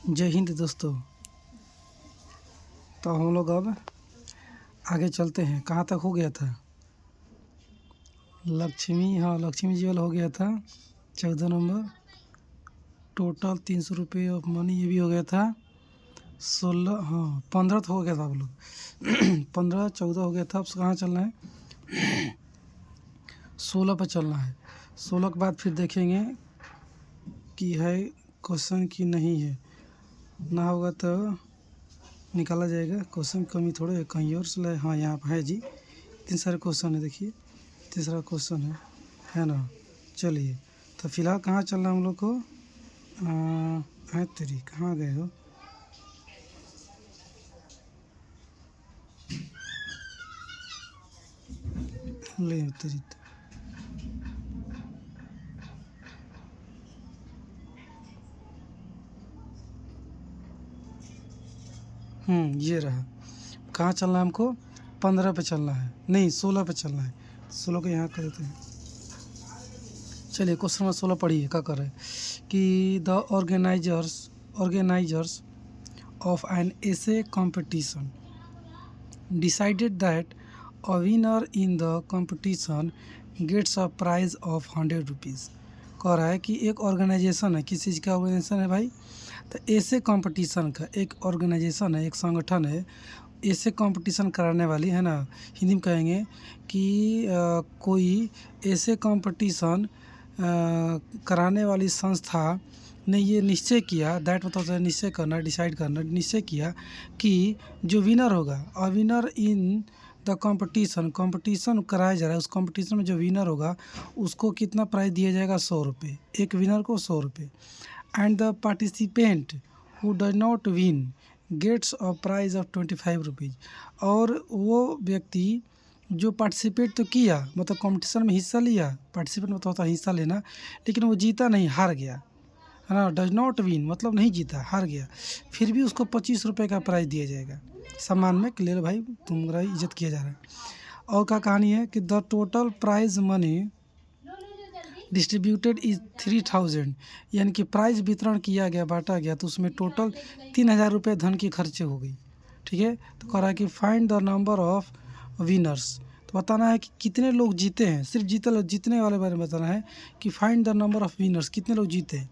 जय हिंद दोस्तों। तो हम लोग अब आगे चलते हैं। कहाँ तक हो गया था? लक्ष्मी ज्वेल हो गया था 14 नंबर। टोटल 300 रुपये ऑफ मनी ये भी हो गया था। 15 तो हो गया था आप लोग 15 14 हो गया था। अब कहाँ चलना है? 16 पर चलना है। 16 के बाद फिर देखेंगे कि है क्वेश्चन की नहीं है। ना होगा तो निकाला जाएगा। क्वेश्चन की कमी थोड़े है, कहीं और से लाए। हाँ, यहाँ पर है जी, इतने सारे क्वेश्चन है। देखिए तीसरा क्वेश्चन है ना। चलिए, तो फिलहाल कहाँ चलना है हम लोग को? है तेरी, कहाँ गए हो? ले तेरी ये रहा। कहाँ चलना है हमको? 15 पे चलना है, नहीं 16 पे चलना है। 16 को यहाँ कर देते हैं। चलिए, क्वेश्चन नंबर 16 पढ़िए। क्या कर रहे हैं कि the organisers of an essay competition decided that a winner in the competition gets a prize of 100 rupees. कह रहा है कि एक ऑर्गेनाइजेशन है। किस चीज़ का ऑर्गेनाइजेशन है भाई? तो ऐसे कंपटीशन का एक ऑर्गेनाइजेशन है, एक संगठन है, ऐसे कंपटीशन कराने वाली है ना। हिंदी में कहेंगे कि कोई ऐसे कंपटीशन कराने वाली संस्था ने ये निश्चय किया। दैट मतलब निश्चय करना, डिसाइड करना, निश्चय किया कि जो विनर होगा, a winner in the competition कराया जा रहा है, उस कंपटीशन में जो विनर होगा उसको कितना प्राइज़ दिया जाएगा? 100 रुपये। एक विनर को 100 रुपये। And the participant who does not win gets a prize of 25 rupees. और वो व्यक्ति जो पार्टिसिपेट तो किया, मतलब कंपटीशन में हिस्सा लिया, पार्टिसिपेट मतलब होता है हिस्सा लेना, लेकिन वो जीता नहीं, हार गया, है ना। डज नॉट विन मतलब नहीं जीता, हार गया, फिर भी उसको 25 रुपये का प्राइज़ दिया जाएगा सम्मान में। क्लियर भाई, तुम्हारा इज्जत किया जा रहा है। और क्या कहानी है कि the total prize money distributed is 3000, यानी कि प्राइज़ वितरण किया गया, बांटा गया, तो उसमें टोटल 3000 रुपये धन की खर्चे हो गई। ठीक है। तो कह रहा है कि find the number of winners. तो बताना है कि कितने लोग जीते हैं। सिर्फ जीतने वाले बारे में बताना है कि find the number of winners, कितने लोग जीते हैं।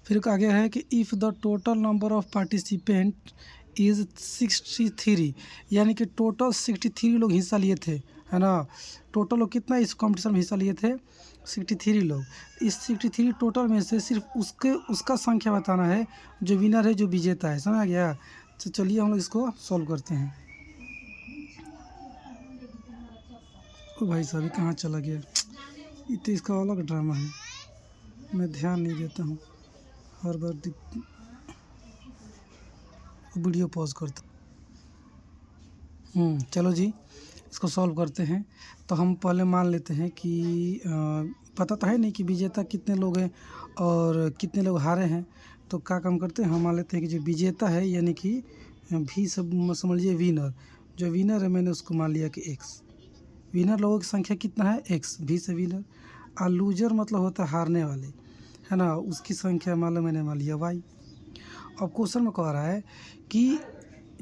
फिर आगे है कि if the total number of participant is 63, यानी कि टोटल 63 लोग हिस्सा लिए थे, है ना। टोटल लोग कितना इस कंपटीशन में हिस्सा लिए थे? 63 लोग। इस 63 टोटल में से सिर्फ उसका संख्या बताना है जो विनर है, जो विजेता है। समझ आ गया? तो चलिए हम लोग इसको सॉल्व करते हैं। ओ भाई साहब, कहाँ चला गया? ये तो इसका अलग ड्रामा है, मैं ध्यान नहीं देता हूँ। हर बार वीडियो पॉज करता। चलो जी, इसको सॉल्व करते हैं। तो हम पहले मान लेते हैं कि पता तो है नहीं कि विजेता कितने लोग हैं और कितने लोग हारे हैं। तो क्या काम करते हैं, हम मान लेते हैं कि जो विजेता है, यानी कि भी सब समझ लीजिए विनर, जो विनर है मैंने उसको मान लिया कि एक्स। विनर लोगों की संख्या कितना है? एक्स, भी से विनर। और लूजर मतलब होता है हारने वाले, है ना, उसकी संख्या मान लो मैंने मान लिया वाई। अब क्वेश्चन में कह रहा है कि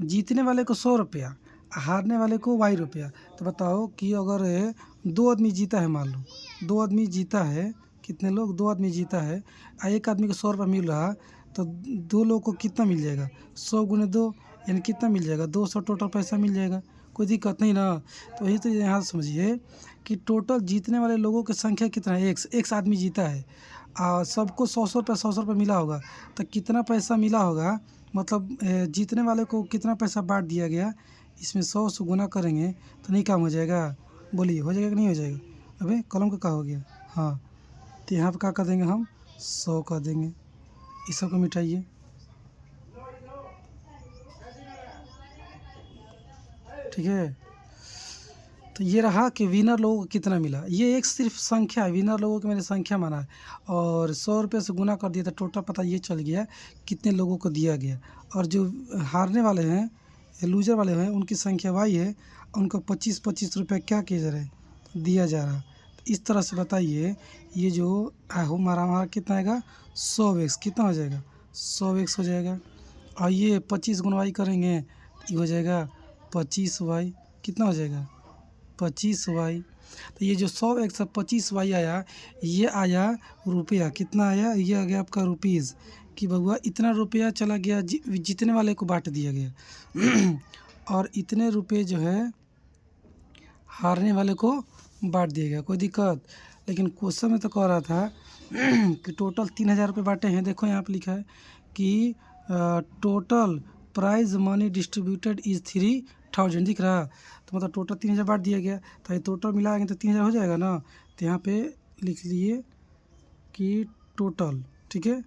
जीतने वाले को 100 रुपया, हारने वाले को वाई रुपया। तो बताओ कि अगर 2 आदमी जीता है, मान लो 2 आदमी जीता है, कितने लोग? 2 आदमी जीता है, और एक आदमी को 100 रुपया मिल रहा, तो 2 लोगों को कितना मिल जाएगा? 100 गुने 2, यानी कितना मिल जाएगा? 200 टोटल पैसा मिल जाएगा। कोई दिक्कत नहीं ना। तो वही तो यहाँ समझिए कि टोटल जीतने वाले लोगों की संख्या कितना है? एक्स आदमी जीता है, सबको 100 रुपये 100 रुपये मिला होगा, तो कितना पैसा मिला होगा? मतलब जीतने वाले को कितना पैसा बांट दिया गया, इसमें 100 से गुना करेंगे तो नहीं काम हो जाएगा? बोलिए, हो जाएगा कि नहीं हो जाएगा? अबे कलम का क्या हो गया? हाँ, तो यहाँ पर क्या कर देंगे हम? 100 कर देंगे। इस सब को मिटाइए। ठीक है। तो ये रहा कि विनर लोगों को कितना मिला। ये एक सिर्फ संख्या है, विनर लोगों की मैंने संख्या माना है, और 100 रुपये से गुना कर दिया था, टोटल पता ये चल गया कितने लोगों को दिया गया। और जो हारने वाले हैं, लूजर वाले हैं, उनकी संख्या वाई है, उनको 25-25 रुपये क्या किया जा रहा है? दिया जा रहा है। तो इस तरह से बताइए, ये जो हमारा कितना आएगा? 100x, कितना हो जाएगा? 100x हो जाएगा। और ये 25 गुना वाई करेंगे तो ये हो जाएगा 25y। कितना हो जाएगा 25y। तो ये जो 100x से 25y आया, ये आया रुपया। कितना आया, ये आ गया आपका रुपीज़। कि बउआ इतना रुपया चला गया, जितने वाले को बांट दिया गया और इतने रुपये जो है हारने वाले को बांट दिया गया। कोई दिक्कत? लेकिन क्वेश्चन में तो कह रहा था कि टोटल 3000 रुपये बांटे हैं। देखो यहाँ पे लिखा है कि total prize money distributed is 3000। दिख रहा? तो मतलब टोटल 3000 बांट दिया गया, तो ये टोटल मिलाएंगे तो 3000 हो जाएगा ना। तो यहाँ पे लिख लिए कि टोटल, ठीक है,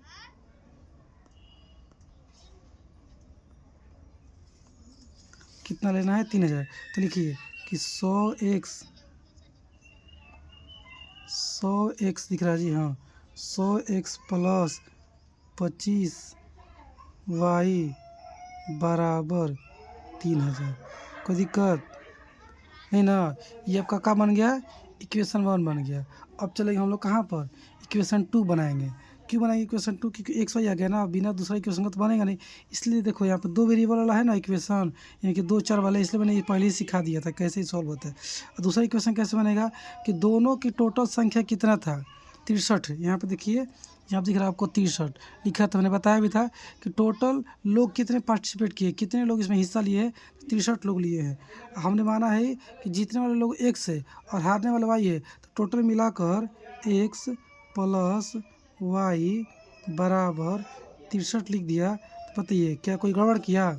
कितना लेना है 3000। तो लिखिए कि 100x दिख रहा है जी, हाँ 100x प्लस 25y बराबर 3000। कोई दिक्कत नहीं ना। ये आपका क्या बन गया, इक्वेशन 1 बन गया। अब चलेंगे हम लोग कहाँ पर, इक्वेशन 2 बनाएंगे। क्यों बनाएंगे इक्वेशन 2? क्योंकि एक्स वाई आ गया ना, बिना दूसरा इक्वेशन का तो बनेगा नहीं। इसलिए देखो यहाँ पर 2 वेरिएबल वाला है ना इक्वेशन, यानी कि 2 चर वाला, इसलिए मैंने ये पहले ही सिखा दिया था कैसे सॉल्व होता है। और दूसरा इक्वेशन कैसे बनेगा कि दोनों की टोटल संख्या कितना था 63। यहाँ पे देखिए, यहाँ पर दिख रहा है आपको 63 लिखा था। मैंने बताया भी था कि टोटल लोग कितने पार्टिसिपेट किए, कितने लोग इसमें हिस्सा लिए हैं, 63 लोग लिए हैं। हमने माना है कि जीतने वाले लोग x है और हारने वाले y है, तो टोटल मिलाकर x प्लस y बराबर 63 लिख दिया। तो बताइए क्या कोई गड़बड़ किया?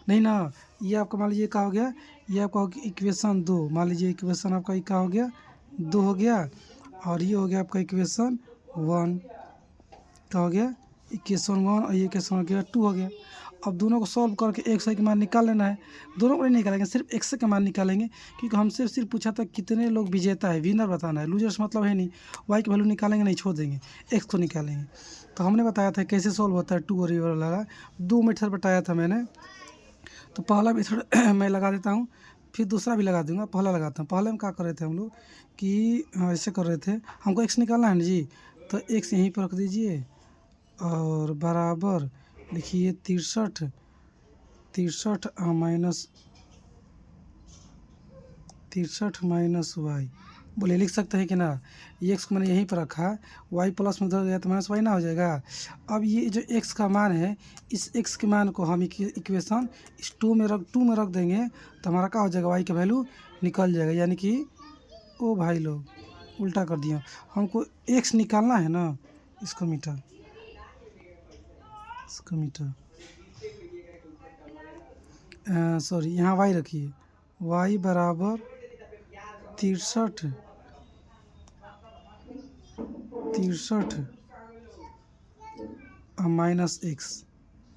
नहीं ना। ये आपका मान लीजिए क्या हो गया, ये आपका इक्वेशन 2, मान लीजिए इक्वेशन आपका क्या हो गया 2 हो गया, और ये हो गया आपका इक्वेशन 1। क्या हो गया इक्वेशन 1, और ये इक्वेशन हो गया 2 हो गया। अब दोनों को सॉल्व करके एक्स वाई का मान निकाल लेना है। दोनों को नहीं निकालेंगे, सिर्फ एक्स का मान निकालेंगे, क्योंकि हमसे सिर्फ पूछा था कितने लोग विजेता है, विनर बताना है, लूजर्स मतलब है नहीं। वाई की वैल्यू निकालेंगे नहीं, छोड़ देंगे, एक्स को निकालेंगे। तो हमने बताया था कैसे सॉल्व होता है 2 और ये वाला 2 मेथड बताया था मैंने। तो पहला मेथड मैं लगा देता हूँ, फिर दूसरा भी लगा दूंगा। पहला लगाता हूँ। पहले में क्या कर रहे थे हम लोग कि ऐसे कर रहे थे, हमको एक्स निकालना है ना जी, तो एक्स यहीं पर रख दीजिए और बराबर लिखिए 63 माइनस वाई। बोले लिख सकते हैं कि ना। ये एक्स को मैंने यहीं पर रखा है, वाई प्लस में उधर गया तो माइनस वाई ना हो जाएगा। अब ये जो एक्स का मान है, इस एक्स के मान को हम इक्वेशन इस 2 में रख देंगे, तो हमारा क्या हो जाएगा, वाई का वैल्यू निकल जाएगा। यानी कि ओ भाई लोग उल्टा कर दिया, हमको एक्स निकालना है ना, इसको मीटर सॉरी यहाँ वाई रखिए, वाई बराबर 63 माइनस एक्स,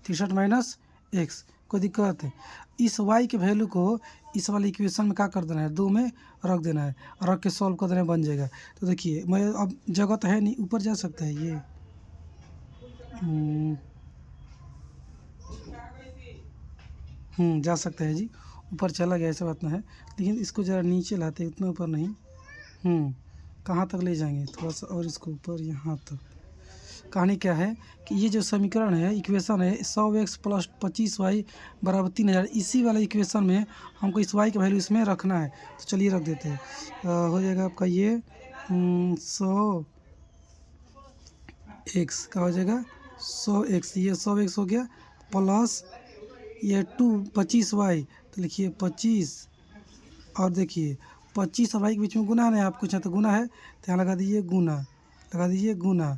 63 माइनस एक्स। कोई दिक्कत है? इस y के वैल्यू को इस वाले इक्वेशन में क्या कर देना है, 2 में रख देना है, रख के सॉल्व कर देना है, बन जाएगा। तो देखिए मैं अब जगह तो है नहीं, ऊपर जा सकता है ये, जा सकता है जी, ऊपर चला गया, ऐसा बात ना है। लेकिन इसको ज़रा नीचे लाते, उतना ऊपर नहीं। कहाँ तक ले जाएंगे, थोड़ा सा और इसको ऊपर, यहाँ तक। कहानी क्या है कि ये जो समीकरण है, इक्वेशन है 100x प्लस 25y बराबर 3000, इसी वाले इक्वेशन में हमको इस y का वैल्यू इसमें रखना है। तो चलिए रख देते हैं। हो जाएगा आपका ये 100x का हो जाएगा 100x, ये 100x हो गया, प्लस ये 25y, तो लिखिए 25, और देखिए 25 और y के बीच में गुना है ना, आप कुछ है तो गुना है, तो यहाँ लगा दीजिए गुना,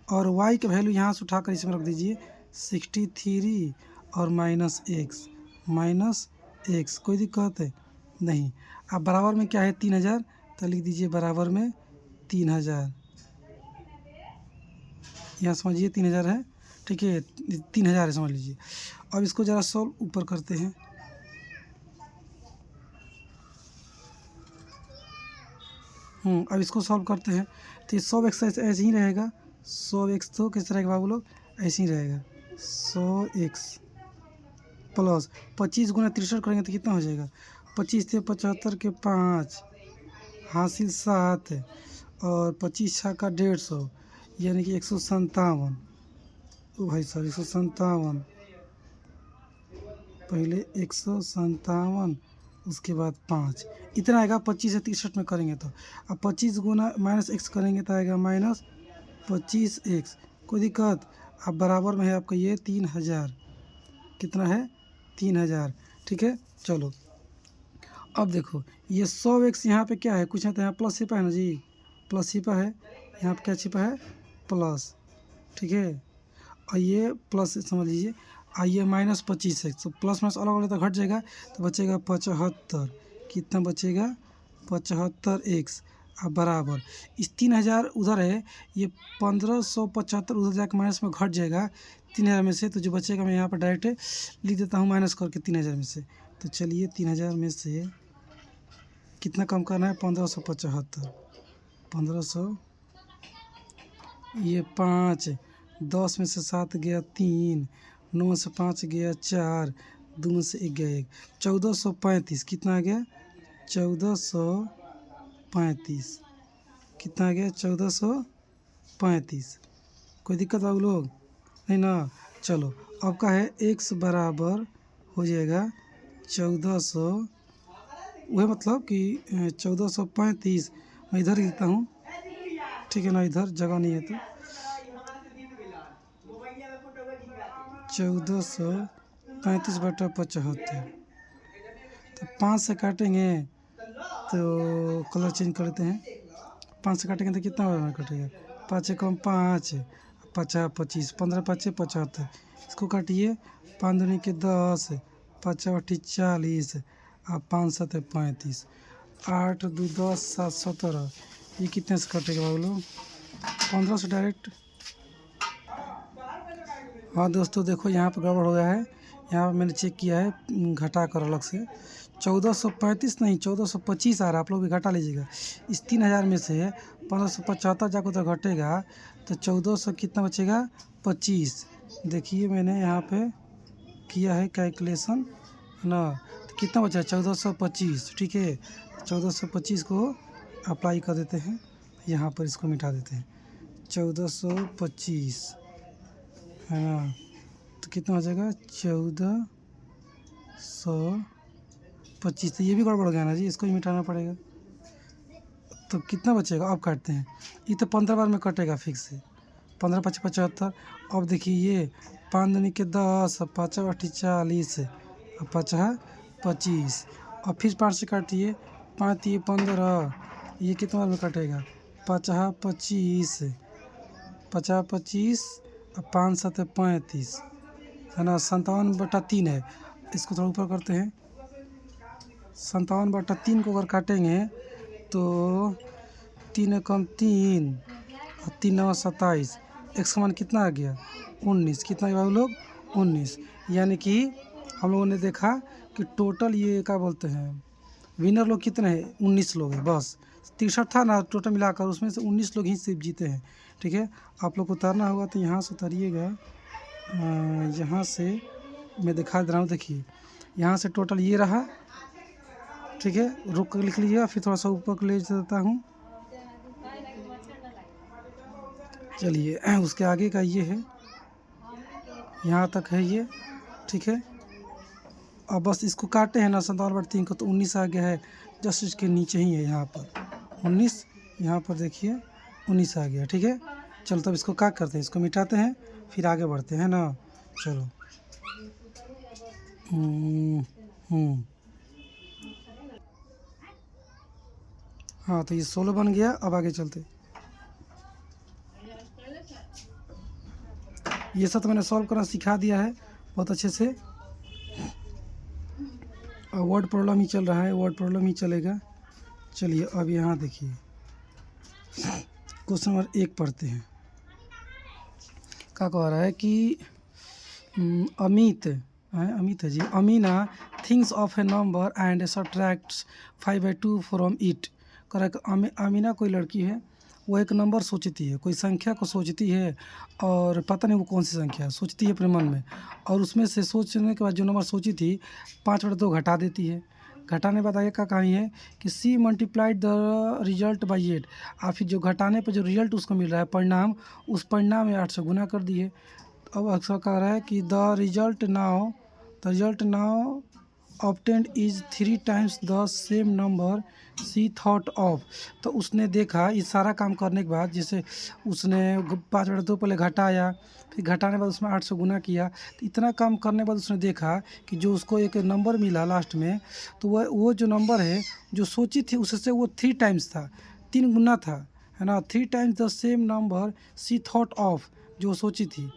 और y का वैल्यू यहाँ से उठाकर इसमें रख दीजिए 63 और माइनस एक्स। कोई दिक्कत है नहीं। अब बराबर में क्या है 3000, तो लिख दीजिए बराबर में 3000, यहाँ समझिए 3000 है, ठीक है, 3000 है, समझ लीजिए। अब इसको ज़रा सॉल्व ऊपर करते हैं। अब इसको सॉल्व करते हैं, तो 100x ऐसे ही रहेगा, 100x तो किस तरह के बाबू लोग, ऐसे ही रहेगा 100x प्लस 25 गुना 63 करेंगे तो कितना हो जाएगा, 25 से 75 के 5 हासिल 7, और 25 छक्का 150, यानी कि 157। ओ भाई साहब 157 पहले 157, उसके बाद 5, इतना आएगा। 25 से 63 में करेंगे तो अब 25 गुना माइनस एक्स करेंगे तो आएगा माइनस 25x। कोई दिक्कत? अब बराबर में है आपका ये 3000। कितना है? 3000। ठीक है, चलो अब देखो ये 100x यहाँ पे क्या है, कुछ नहीं तो यहाँ प्लस छिपा है ना जी, प्लस छिपा है। यहाँ पे क्या छिपा है? प्लस। ठीक है, और ये प्लस समझ लीजिए। आइए माइनस 25x, तो प्लस माइनस अलग अलग तो घट जाएगा, तो बचेगा 75। कितना बचेगा? 75x। अब बराबर इस 3000 उधर है, ये 1575 उधर जाकर माइनस में घट जाएगा 3000 में से, तो जो बचेगा मैं यहाँ पर डायरेक्ट लिख देता हूँ माइनस करके 3000 में से। तो चलिए 3000 में से कितना कम करना है? 1575। 1500, ये 5, 10 में से 7 गया 3, 9 में से 5 गया 4, 2 में से 1 गया 1, 1435। कितना आ गया? 1435। कितना आ गया? 1435। कोई दिक्कत आप लोग? नहीं ना? चलो अब का है x बराबर हो जाएगा 1400, वह मतलब कि 1435। मैं इधर लिखता हूँ, ठीक है ना, इधर जगह नहीं है तो 1435/75। तो 5 से काटेंगे तो कलर चेंज कर लेते हैं। 5 से काटेंगे तो कितना बार कटेगा? 5 कम 5, 50 25, 15 5 75। इसको काटिए, 5 दूनी के 10, 5 8 40, और 5 7 35, 8 2 10 7 17। ये कितने से कटेगा बाबू लोग? 15 से डायरेक्ट। हाँ दोस्तों देखो यहाँ पर गड़बड़ हो गया है। यहाँ पर मैंने चेक किया है घटा कर अलग से, 1435 नहीं 1425 आ रहा है। आप लोग भी घटा लीजिएगा। इस 3000 में से 1575 जाकर तो घटेगा, तो 1400 कितना बचेगा? 25। देखिए मैंने यहाँ पे किया है कैलकुलेशन, है ना, तो कितना बचा? 1425। ठीक है, 1425 को अप्लाई कर देते हैं, यहाँ पर इसको मिटा देते हैं। 1425 है ना, तो कितना हो जाएगा? 1425। तो ये भी गड़बड़ गया ना जी, इसको भी मिटाना पड़ेगा। तो कितना बचेगा? अब काटते हैं, ये तो 15 बार में कटेगा फिक्स से। 15 5 75। अब देखिए ये 5 दूनी के 10, 5 8 40, और 5 25, और फिर 5 से काटिए, 5 ये 15, ये कितना बार में कटेगा? 5 25, 50 25, और 5 7 35, है ना, 57/3 है। इसको थोड़ा ऊपर करते हैं। 57/3 को अगर काटेंगे तो 3 कम 3, और 3 9 27, एक्स का मान कितना आ गया? 19। कितना भाई लोग? 19। यानी कि हम लोगों ने देखा कि टोटल ये क्या बोलते हैं, विनर लोग कितने हैं? 19 लोग हैं बस। 63 था ना टोटल मिलाकर, उसमें से 19 लोग ही सिर्फ जीते हैं। ठीक है, आप लोग को उतारना होगा तो यहाँ से उतारिएगा। यहाँ से मैं दिखा दे रहा हूँ, देखिए यहाँ से टोटल ये रहा। ठीक है, रुक कर लिख लीजिएगा, फिर थोड़ा सा ऊपर ले देता हूँ। चलिए उसके आगे का ये है, यहाँ तक है ये। ठीक है, अब बस इसको काटे हैं ना 57/3 को, तो 19 आ गया है। जस्ट इसके नीचे ही है यहाँ पर 19, यहाँ पर देखिए 19 आ गया। ठीक है, चलो तब इसको क्या करते हैं, इसको मिटाते हैं फिर आगे बढ़ते हैं ना। चलो हाँ, तो ये 16 बन गया। अब आगे चलते। ये सब तो मैंने सॉल्व करना सिखा दिया है बहुत अच्छे से। वर्ड प्रॉब्लम ही चल रहा है, वर्ड प्रॉब्लम ही चलेगा। चलिए अब यहाँ देखिए क्वेश्चन नंबर 1 पढ़ते हैं। क्या कह रहा है कि अमित है ji, Amina thinks of a number and subtracts 5/2 from it. कह रहा है अमीना कोई लड़की है, वो एक नंबर सोचती है, कोई संख्या को सोचती है, और पता नहीं वो कौन सी संख्या है, सोचती है अपने मन में, और उसमें से सोचने के बाद जो नंबर सोची थी 5/2 घटा देती है। घटाने बाद आगे का कहानी है कि she multiplied the result by 8। और फिर जो घटाने पर जो रिजल्ट उसको मिल रहा है परिणाम, उस परिणाम में 8 से गुना कर दिए। अब अक्सर कह रहा है कि the result now the result now obtained is 3 times the same number she thought of. तो उसने देखा ये सारा काम करने के बाद, जैसे उसने 5/2 पहले घटाया, फिर घटाने के बाद उसमें 8 से गुना किया, तो इतना काम करने के बाद उसने देखा कि जो उसको एक नंबर मिला लास्ट में, तो वो जो नंबर है जो सोची थी उससे वो 3 टाइम्स था, 3 गुना था, है ना। 3 times the same number she thought of, जो सोची थी।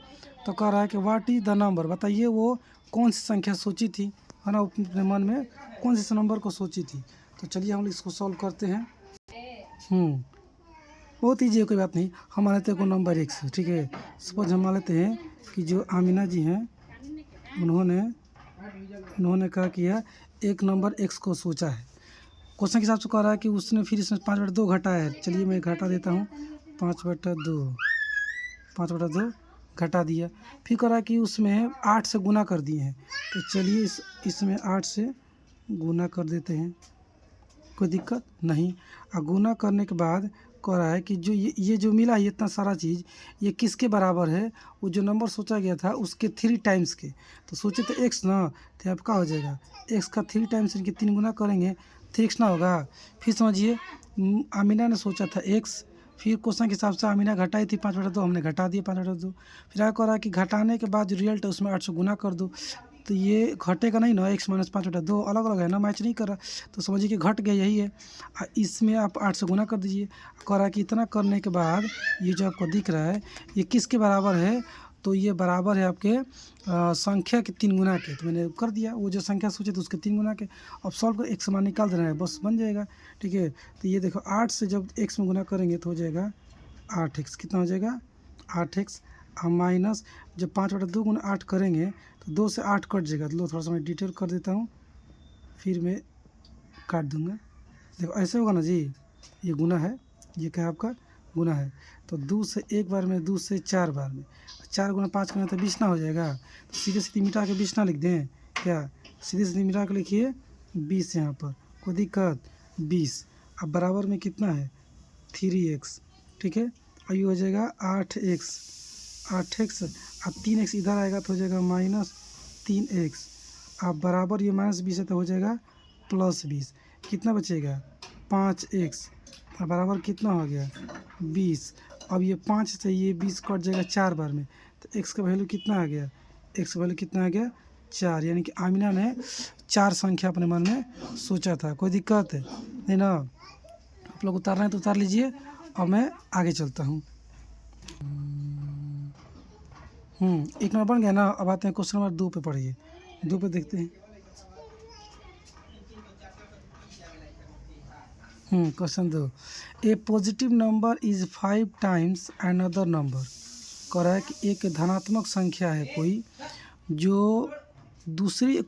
तो कह रहा है कि व्हाट इज द नंबर, बताइए वो कौन सी संख्या सोची थी, है ना, अपने मन में कौन से नंबर को सोची थी। तो चलिए हम इसको सॉल्व करते हैं। बहुत ईजी है, कोई बात नहीं। हम मान लेते हैं को नंबर x, ठीक है। सपोज हम मान लेते हैं कि जो आमिना जी हैं उन्होंने क्या किया, एक नंबर x को सोचा है। क्वेश्चन के हिसाब से कह रहा है कि उसने फिर इसमें 5/2 घटाया है। चलिए मैं घटा देता हूँ, 5/2 घटा दिया। फिर कह रहा है कि उसमें 8 से गुना कर दिए हैं। तो चलिए इसमें 8 से गुना कर देते हैं, कोई दिक्कत नहीं। और गुना करने के बाद कह रहा है कि जो ये जो मिला है इतना सारा चीज़, ये किसके बराबर है, वो जो नंबर सोचा गया था उसके 3 टाइम्स के। तो सोचे तो x ना, तो आपका हो जाएगा x का 3 टाइम्स, इनके 3 गुना करेंगे 3x ना होगा। फिर समझिए आमिना ने सोचा था x, फिर क्वेश्चन के हिसाब से आमिना घटाई थी 5/2, हमने घटा दिया 5/2। फिर आगे कह रहा है कि घटाने के बाद जो रिजल्ट है उसमें 8 से गुना कर दो। तो ये घटेगा नहीं ना, x - 5/2 अलग अलग है ना, मैच नहीं कर रहा। तो समझिए कि घट गया, यही है। इसमें आप 8 से गुना कर दीजिए। कह रहा है कि इतना करने के बाद ये जो आपको दिख रहा है ये किसके बराबर है, तो ये बराबर है आपके संख्या के 3 गुना के। तो मैंने कर दिया, वो जो संख्या सोचे थे उसके 3 गुना के। अब सॉल्व कर x मान निकाल देना है, बस बन जाएगा, ठीक है। तो ये देखो 8 से जब x में गुना करेंगे तो हो जाएगा 8x। कितना हो जाएगा 8x। और माइनस जब 5/2 गुना 8 करेंगे तो 2 से 8 कट जाएगा। लो थोड़ा सा मैं डिटेल कर देता हूँ, फिर मैं काट दूंगा। देखो ऐसे होगा ना जी, ये गुना है, ये क्या है आपका गुना है। तो 2 से 1 बार में, 2 से 4 बार में, 4 गुना 5 करना तो 20 ना हो जाएगा। तो सीधे सीधे मिटा के 20 ना लिख दें क्या, सीधे सीधे मिटा के लिखिए 20 यहाँ पर, कोई दिक्कत 20। अब बराबर में कितना है 3x, ठीक है। और ये हो जाएगा 8x और 3x इधर आएगा तो हो जाएगा -3x। अब बराबर ये -20 है तो हो जाएगा +20। कितना बचेगा 5x। और बराबर कितना हो गया 20। अब ये 5 से ये 20 कट जाएगा 4 बार में, तो x का वैल्यू कितना आ गया, x का वैल्यू कितना आ गया 4। यानी कि आमिना ने 4 संख्या अपने मन में सोचा था। कोई दिक्कत है नहीं ना। आप लोग उतारना है तो उतार लीजिए और मैं आगे चलता हूँ। 1 नंबर बन गया ना। अब आते हैं क्वेश्चन नंबर 2 पे, पढ़िए 2 पे देखते हैं। Question 2, A positive number is 5 times another number. कह रहा है कि एक धनात्मक संख्या है कोई, जो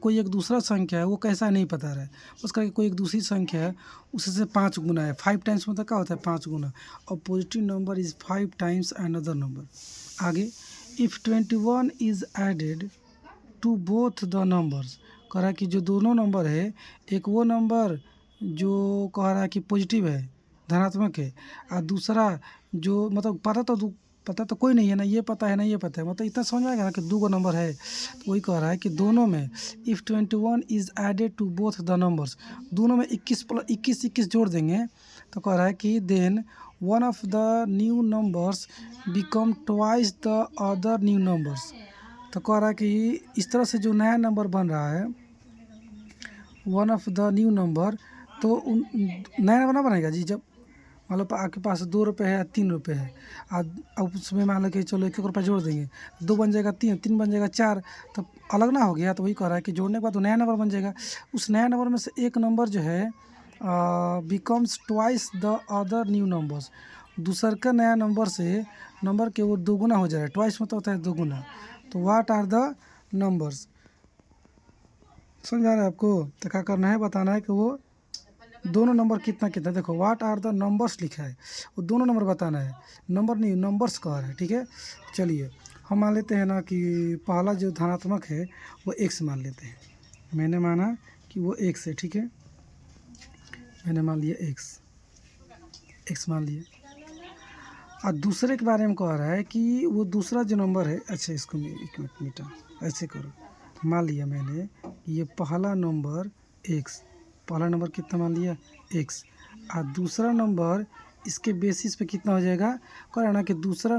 कोई एक दूसरा संख्या है, वो कैसा नहीं पता रहा है, उसका कोई एक दूसरी संख्या है उससे 5 गुना है। 5 टाइम्स मतलब क्या होता है 5 गुना। और positive number is 5 times another number. आगे, if 21 is added to both the numbers. कह रहा है कि जो दोनों नंबर है, एक वो नंबर जो कह रहा है कि पॉजिटिव है, धनात्मक है, और दूसरा जो मतलब पता तो कोई नहीं है ना, ये पता है ना ये पता है, मतलब इतना समझ में आएगा ना कि 2 नंबर है। तो वही कह रहा है कि दोनों में if 21 is added to both the numbers, दोनों में 21 जोड़ देंगे तो कह रहा है कि then one of the new numbers become twice the other new numbers. तो कह रहा है कि इस तरह से जो नया नंबर बन रहा है, one of the new number, तो नया नंबर ना बनेगा जी। जब मान लो आपके पास 2 रुपये है या 3 रुपये है, अब उसमें मान लो कि चलो 1 रुपया जोड़ देंगे, 2 बन जाएगा 3, 3 बन जाएगा 4, तो अलग ना हो गया। तो वही कह रहा है कि जोड़ने के बाद तो नया नंबर बन जाएगा। उस नया नंबर में से एक नंबर जो है becomes twice the other new numbers, दूसर का नया नंबर से नंबर के वो 2 गुना हो जाएगा। ट्वाइस मतलब होता है 2 गुना। तो व्हाट आर द नंबर्स, समझ आ रहा है आपको। तो क्या करना है, बताना है कि वो दोनों नंबर कितना कितना। देखो व्हाट आर द नंबर्स लिखा है, वो दोनों नंबर बताना है, नंबर नहीं नंबर्स कह रहा है, ठीक है। चलिए हम मान लेते हैं ना कि पहला जो धनात्मक है वो x मान लेते हैं। मैंने माना कि वो x है, ठीक है, मैंने मान लिया x मान लिया। और दूसरे के बारे में कह रहा है कि वो दूसरा जो नंबर है, अच्छा इसको 1 मिनट मिटा, ऐसे करो, मान लिया मैंने ये पहला नंबर x, पहला नंबर कितना मान लिया x, और दूसरा नंबर इसके बेसिस पे कितना हो जाएगा, कह रहा है ना कि दूसरा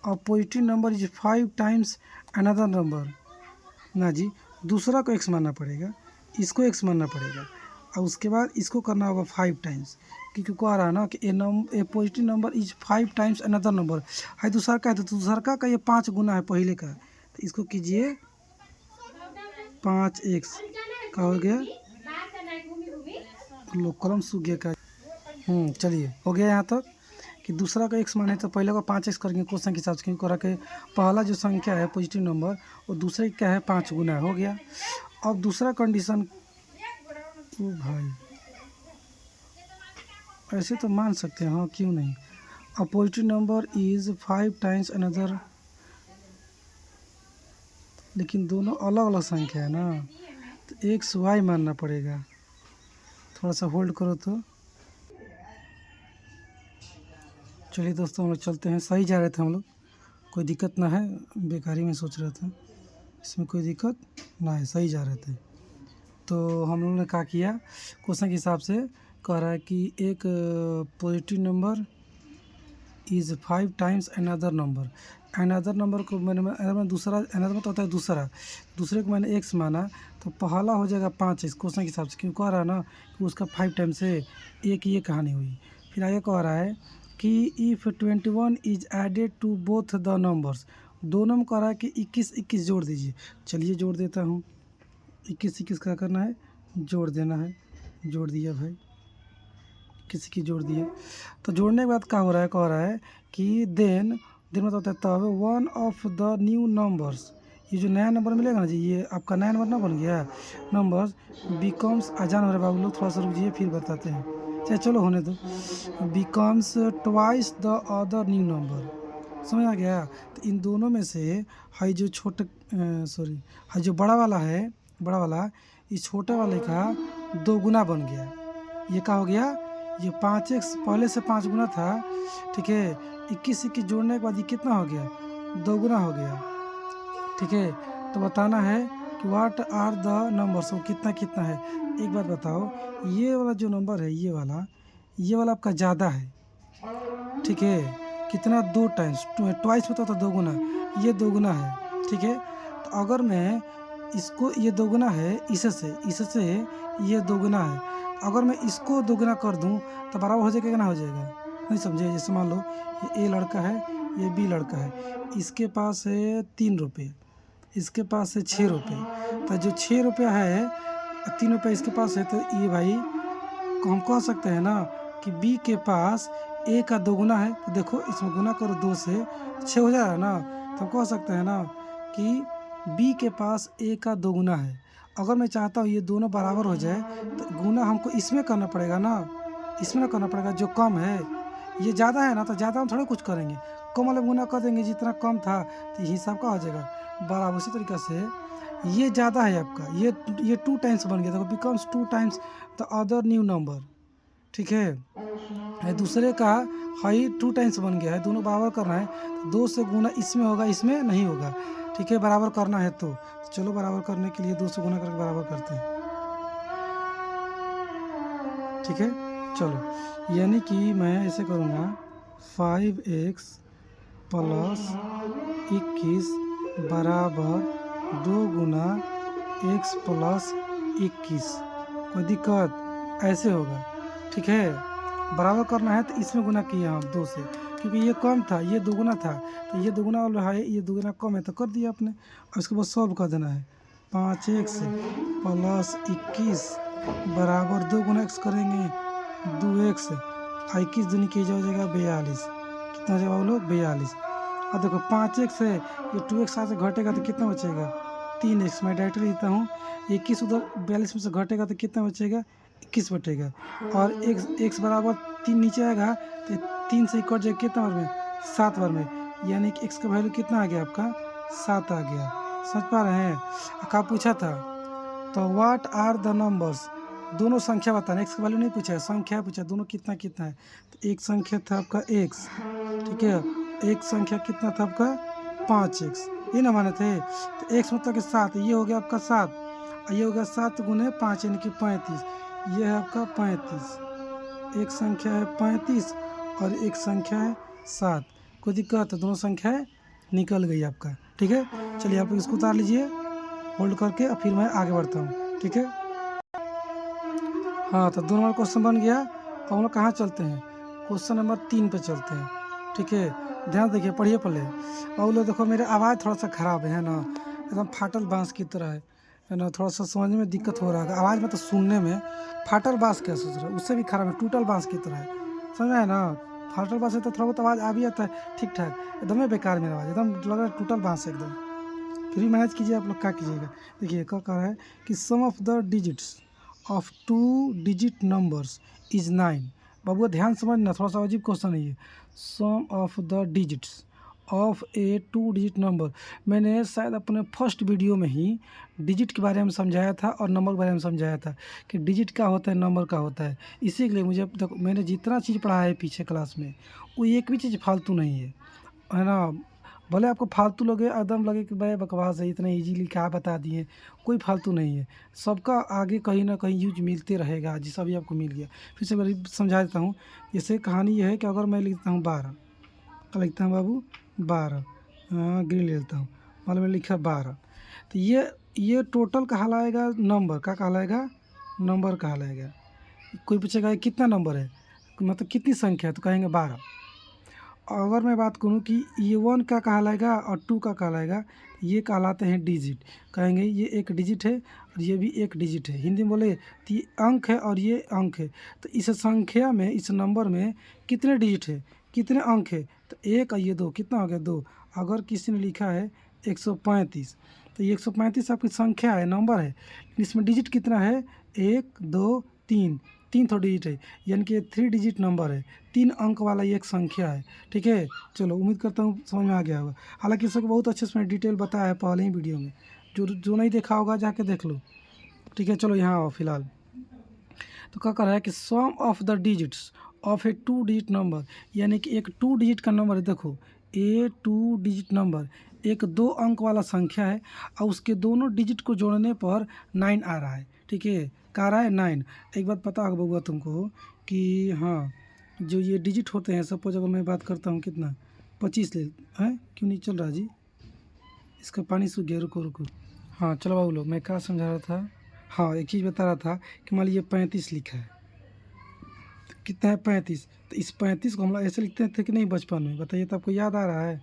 positive number is 5 times another number ना जी, दूसरा को x मानना पड़ेगा, इसको x मानना पड़ेगा, और उसके बाद इसको करना होगा 5 टाइम्स, क्योंकि कह रहा है ना कि a positive number is 5 times another number है, दूसरा का है तो दूसरा का ये 5 गुना है पहले का, तो इसको कीजिए 5x का हो गया, लो कलम सूख गया का। चलिए हो गया यहाँ तक कि दूसरा का x माने तो पहले का 5x करेंगे क्वेश्चन के हिसाब से, क्योंकि कह रहा है पहला जो संख्या है पॉजिटिव नंबर वो दूसरे क्या है 5 गुना हो गया। अब दूसरा कंडीशन, ओ भाई ऐसे तो मान सकते हैं, हाँ क्यों नहीं, a positive number is 5 times another, लेकिन दोनों अलग अलग संख्या है ना, तो एक्स वाई मानना पड़ेगा। थोड़ा सा होल्ड करो तो, चलिए दोस्तों हम लोग चलते हैं, सही जा रहे थे हम लोग, कोई दिक्कत ना है, बेकारी में सोच रहे थे, इसमें कोई दिक्कत ना है, सही जा रहे थे। तो हम लोगों ने क्या किया, क्वेश्चन के हिसाब से कह रहा है कि एक positive number is 5 times another number, another number को मैंने दूसरा, अनदर मतलब होता है दूसरा, दूसरे को मैंने x माना तो पहला हो जाएगा 5x क्वेश्चन के हिसाब से, क्यों कह रहा है ना कि उसका 5 टाइम्स है, एक ये कहानी हुई। फिर आगे कह रहा है कि if 21 is added to both the numbers, दोनों में कह रहा है कि 21 जोड़ दीजिए, चलिए जोड़ देता हूँ, 21 क्या करना है, जोड़ देना है, जोड़ दिया भाई, किसी की जोड़ दिए। तो जोड़ने के बाद क्या हो रहा है, कह रहा है कि देन मतलब होता है तब one of the new numbers, ये जो नया नंबर मिलेगा ना जी, ये आपका नया नंबर ना बन गया, नंबर्स बिकम्स, अजान हो रहा है बाबू लोग, थोड़ा सा रुकिए फिर बताते हैं, चाहे चलो होने दो, becomes twice the other new number, समझ आ गया। तो इन दोनों में से है जो छोटे सॉरी है जो बड़ा वाला है, बड़ा वाला इस छोटे वाले का 2 गुना बन गया, ये क्या हो गया, ये 5x पहले से 5 गुना था, ठीक है, 21 जोड़ने के बाद ये कितना हो गया, 2 गुना हो गया, ठीक है। तो बताना है कि व्हाट आर द नंबर्स, वो कितना कितना है। एक बात बताओ, ये वाला जो नंबर है, ये वाला आपका ज़्यादा है, ठीक है, कितना 2 टाइम्स, ट्वाइस में तो 2 गुना, ये 2 गुना है, ठीक है। तो अगर मैं इसको, ये 2 गुना है, इससे ये 2 गुना है, अगर मैं इसको 2 गुना कर दूं तो बराबर हो जाएगा, ना हो जाएगा, नहीं समझे। जैसे मान लो ये ए लड़का है, ये बी लड़का है, इसके पास है 3 रुपये, इसके पास है 6 रुपये, तो जो 6 रुपया है 3 रुपये इसके पास है, तो ये भाई हम कह सकते हैं ना कि बी के पास ए का 2 गुना है, तो देखो इसमें गुना करो 2 से 6 हो जाएगा ना, तो हम कह सकते हैं ना कि बी के पास ए का 2 गुना है। अगर मैं चाहता हूँ ये दोनों बराबर हो जाए तो गुना हमको इसमें करना पड़ेगा ना, इसमें ना करना पड़ेगा, जो कम है, ये ज़्यादा है ना, तो ज़्यादा हम थोड़ा कुछ करेंगे, कम वाले गुना कर देंगे, जितना कम था तो ये हिसाब का हो जाएगा बराबर। उसी तरीक़े से ये ज़्यादा है आपका, ये 2 टाइम्स बन गया, देखो becomes 2 times the other new number, ठीक है। दूसरे का हाई 2 टाइम्स बन गया है, दोनों बराबर करना है, 2 से गुना इसमें होगा, इसमें नहीं होगा, ठीक है, बराबर करना है। तो चलो बराबर करने के लिए 2 से गुना करके बराबर करते हैं, ठीक है। चलो यानी कि मैं ऐसे करूँगा 5x प्लस 21 बराबर 2 गुना x प्लस 21, कोई दिक्कत, ऐसे होगा, ठीक है। बराबर करना है तो इसमें गुना किए हम 2 से, क्योंकि ये कम था, ये 2 गुना था, तो ये 2 गुना वाला है, ये 2 गुना कम है, तो कर दिया आपने। और इसके बाद सॉल्व कर देना है, 5x प्लस 21 बराबर 2 गुना x करेंगे 2x, 21 दूनी की हो जाएगा 42, कितना हो जाएगा वो लोग 42। अब देखो 5x है, ये 2x से घटेगा तो कितना बचेगा 3x, मैं डायरेक्ट लिखता हूँ, 21 उधर 42 में से घटेगा तो कितना बचेगा 21 बटेगा, और x बराबर 3 नीचे आएगा तो 3 से कट जाएगा कितना बार में, 7 बार में, यानी कि x का वैल्यू कितना आ गया आपका 7 आ गया। समझ पा रहे हैं। क्या पूछा था, तो व्हाट आर द नंबर्स, दोनों संख्या बताना, x का वैल्यू नहीं पूछा है, संख्या पूछा, दोनों कितना कितना है। तो एक संख्या था आपका x, ठीक है, एक संख्या कितना था आपका 5x, ये ना माने थे। तो एक्स मतलब कि 7, ये हो गया आपका 7 और ये हो गया 7 गुने 5 यानी कि 35। ये है आपका 35, एक संख्या है 35 और एक संख्या है 7। कोई दिक्कत है? दोनों संख्याएं निकल गई आपका। ठीक है, चलिए आप इसको उतार लीजिए होल्ड करके और फिर मैं आगे बढ़ता हूँ। ठीक है, हाँ तो 2 नंबर क्वेश्चन बन गया। अब हम लोग कहाँ चलते हैं? क्वेश्चन नंबर 3 पे चलते हैं। ठीक है, ध्यान देखिए, पढ़िए पहले। और लोग देखो मेरे आवाज़ थोड़ा सा ख़राब है ना, एकदम फाटल बाँस की तरह है ना, थोड़ा सा समझने में दिक्कत हो रहा है आवाज़ में, तो सुनने में फाटल बाँस क्या सोच रहा है, उससे भी खराब है, टूटल बाँस की तरह है। समझ में आया ना? फाटल बाँस है तो थोड़ा बहुत आवाज़ आ भी आता है ठीक ठाक, एकदम ही बेकार मेरा आवाज़, एकदम लग रहा है टूटल बाँस है एकदम। फिर भी मैनेज कीजिए आप लोग, क्या कीजिएगा। देखिए क्या कह रहा है कि sum of the digits of 2 digit numbers is 9। बाबू ध्यान समझना, थोड़ा सा अजीब क्वेश्चन है ये। Sum of the digits of a 2 digit number, मैंने शायद अपने फर्स्ट वीडियो में ही डिजिट के बारे में समझाया था और नंबर के बारे में समझाया था कि डिजिट क्या होता है, नंबर का होता है। इसी के लिए मुझे अब तक मैंने जितना चीज़ पढ़ा है पीछे क्लास में, वो एक भी चीज़ फालतू नहीं है ना। भले आपको फालतू लगे, एकदम लगे कि भाई बकवास है, इतना इजीली क्या बता दिए, कोई फालतू नहीं है। सबका आगे कहीं ना कहीं यूज मिलते रहेगा, जैसा भी आपको मिल गया। फिर से मैं समझा देता हूँ। जैसे कहानी ये है कि अगर मैं लिखता हूँ 12, क्या लिखता हूँ बाबू? 12, ग्रीन ले लेता हूँ, मतलब मैंने लिखा 12, तो ये टोटल कहलाएगा नंबर, क्या कहलाएगा? नंबर कहलाएगा। कोई पूछेगा कितना नंबर है, मतलब कितनी संख्या है, तो कहेंगे 12। अगर मैं बात करूं कि ये 1 का कहलाएगा और 2 का कहलाएगा, ये कहलाते हैं डिजिट। कहेंगे ये एक डिजिट है और ये भी एक डिजिट है। हिंदी में बोले तो ये अंक है और ये अंक है। तो इस संख्या में, इस नंबर में कितने डिजिट है, कितने अंक है? तो 1 और ये 2, कितना हो गया? 2। अगर किसी ने लिखा है 135, तो ये 135 आपकी संख्या है, नंबर है। इसमें डिजिट कितना है? 1 2 3, 3 तो डिजिट है, यानी कि 3 डिजिट नंबर है, 3 अंक वाला ये एक संख्या है। ठीक है, चलो उम्मीद करता हूँ समझ में आ गया होगा। हालांकि इसको बहुत अच्छे से मैंने डिटेल बताया है पहले ही वीडियो में, जो नहीं देखा होगा जाके देख लो। ठीक है, चलो यहाँ आओ फिलहाल। तो क्या कर रहा है कि sum of the digits of a 2 digit number, यानी कि एक 2 डिजिट का नंबर है। देखो ए 2 डिजिट नंबर एक 2 अंक वाला संख्या है और उसके दोनों डिजिट को जोड़ने पर 9 आ रहा है। ठीक है, क्या आ रहा है? 9। एक बात पता होगा बउआ तुमको कि हाँ, जो ये डिजिट होते हैं, सपोज अगर मैं बात करता हूँ कितना, 25 ले हैं, क्यों नहीं चल रहा जी? इसका पानी सूख गया, रुको रुको। हाँ चलो बाबू लोग, मैं क्या समझा रहा था? हाँ, एक चीज़ बता रहा था कि मान लीजिए 35 लिखा है, तो कितना है? 35। तो इस 35 को हम लोग ऐसे लिखते थे कि नहीं बचपन में? बताइए तो, आपको याद आ रहा है?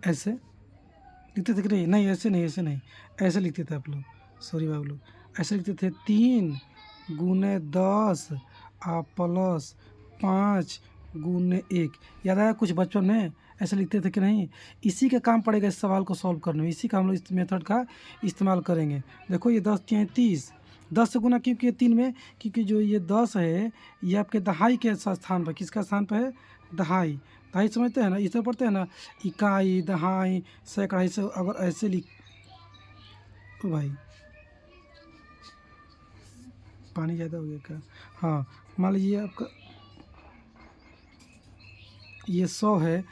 ऐसे लिखते थे कि नहीं? नहीं ऐसे नहीं, ऐसे नहीं, ऐसे लिखते थे आप लोग, सॉरी बाबू लोग, ऐसे लिखते थे 3 गुने 10 प्लस 5 गुने 1। याद आया कुछ बचपन में? ऐसे लिखते थे कि नहीं? इसी का काम पड़ेगा इस सवाल को सॉल्व करने में, इसी का हम लोग इस मेथड का इस्तेमाल करेंगे। देखो ये 10 3 30, 10 से गुना क्यों किए 3 में? क्योंकि जो ये 10 है ये आपके दहाई के स्थान पर, किसका स्थान पर है? दहाई। दहाई समझते हैं ना, इसे पढ़ते हैं ना, इकाई, दहाई, सैकड़ा। इसे अगर ऐसे लिख, तो भाई पानी ज़्यादा हो गया क्या? हाँ, मान लीजिए आपका ये 100 है,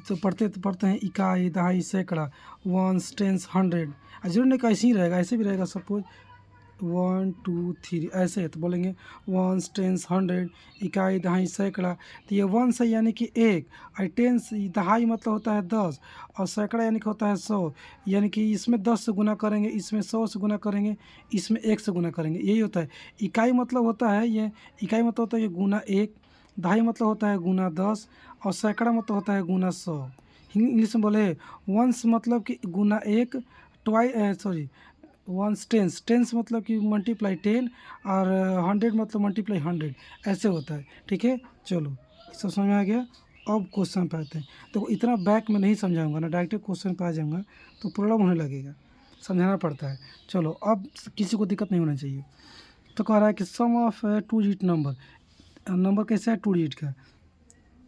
तो पढ़ते हैं इकाई, दहाई, सैकड़ा, वंस, टेंस, 100। जरूर नहीं कि ऐसे ही रहेगा, ऐसे भी रहेगा। सपोज 1 2 3 ऐसे है तो बोलेंगे वंस, टेंस, 100, इकाई, दहाई, सैकड़ा। तो ये वंस है यानी कि 1, और टेंस दहाई मतलब होता है 10, और सैकड़ा यानी कि होता है 100। यानी कि इसमें 10 से गुना करेंगे, इसमें 100 से गुना करेंगे, इसमें 1 से गुना करेंगे, यही होता है। इकाई मतलब होता है ये, इकाई मतलब होता है ये गुना 1, दहाई मतलब होता है गुना 10, और सैकड़ा मतलब होता है गुना 100। इंग्लिश में बोले वंस मतलब कि गुना 1, सॉरी वंस टेंस, टेंस मतलब कि मल्टीप्लाई 10, और 100 मतलब मल्टीप्लाई 100, ऐसे होता है। ठीक है, चलो सब समझ में आ गया। अब क्वेश्चन पे आते हैं। तो इतना बैक में नहीं समझाऊंगा ना, डायरेक्ट क्वेश्चन पे आ जाऊंगा तो प्रॉब्लम होने लगेगा, समझाना पड़ता है। चलो अब किसी को दिक्कत नहीं होना चाहिए। तो कह रहा है कि sum of 2 digit number, number कैसा है? 2 डिजिट का,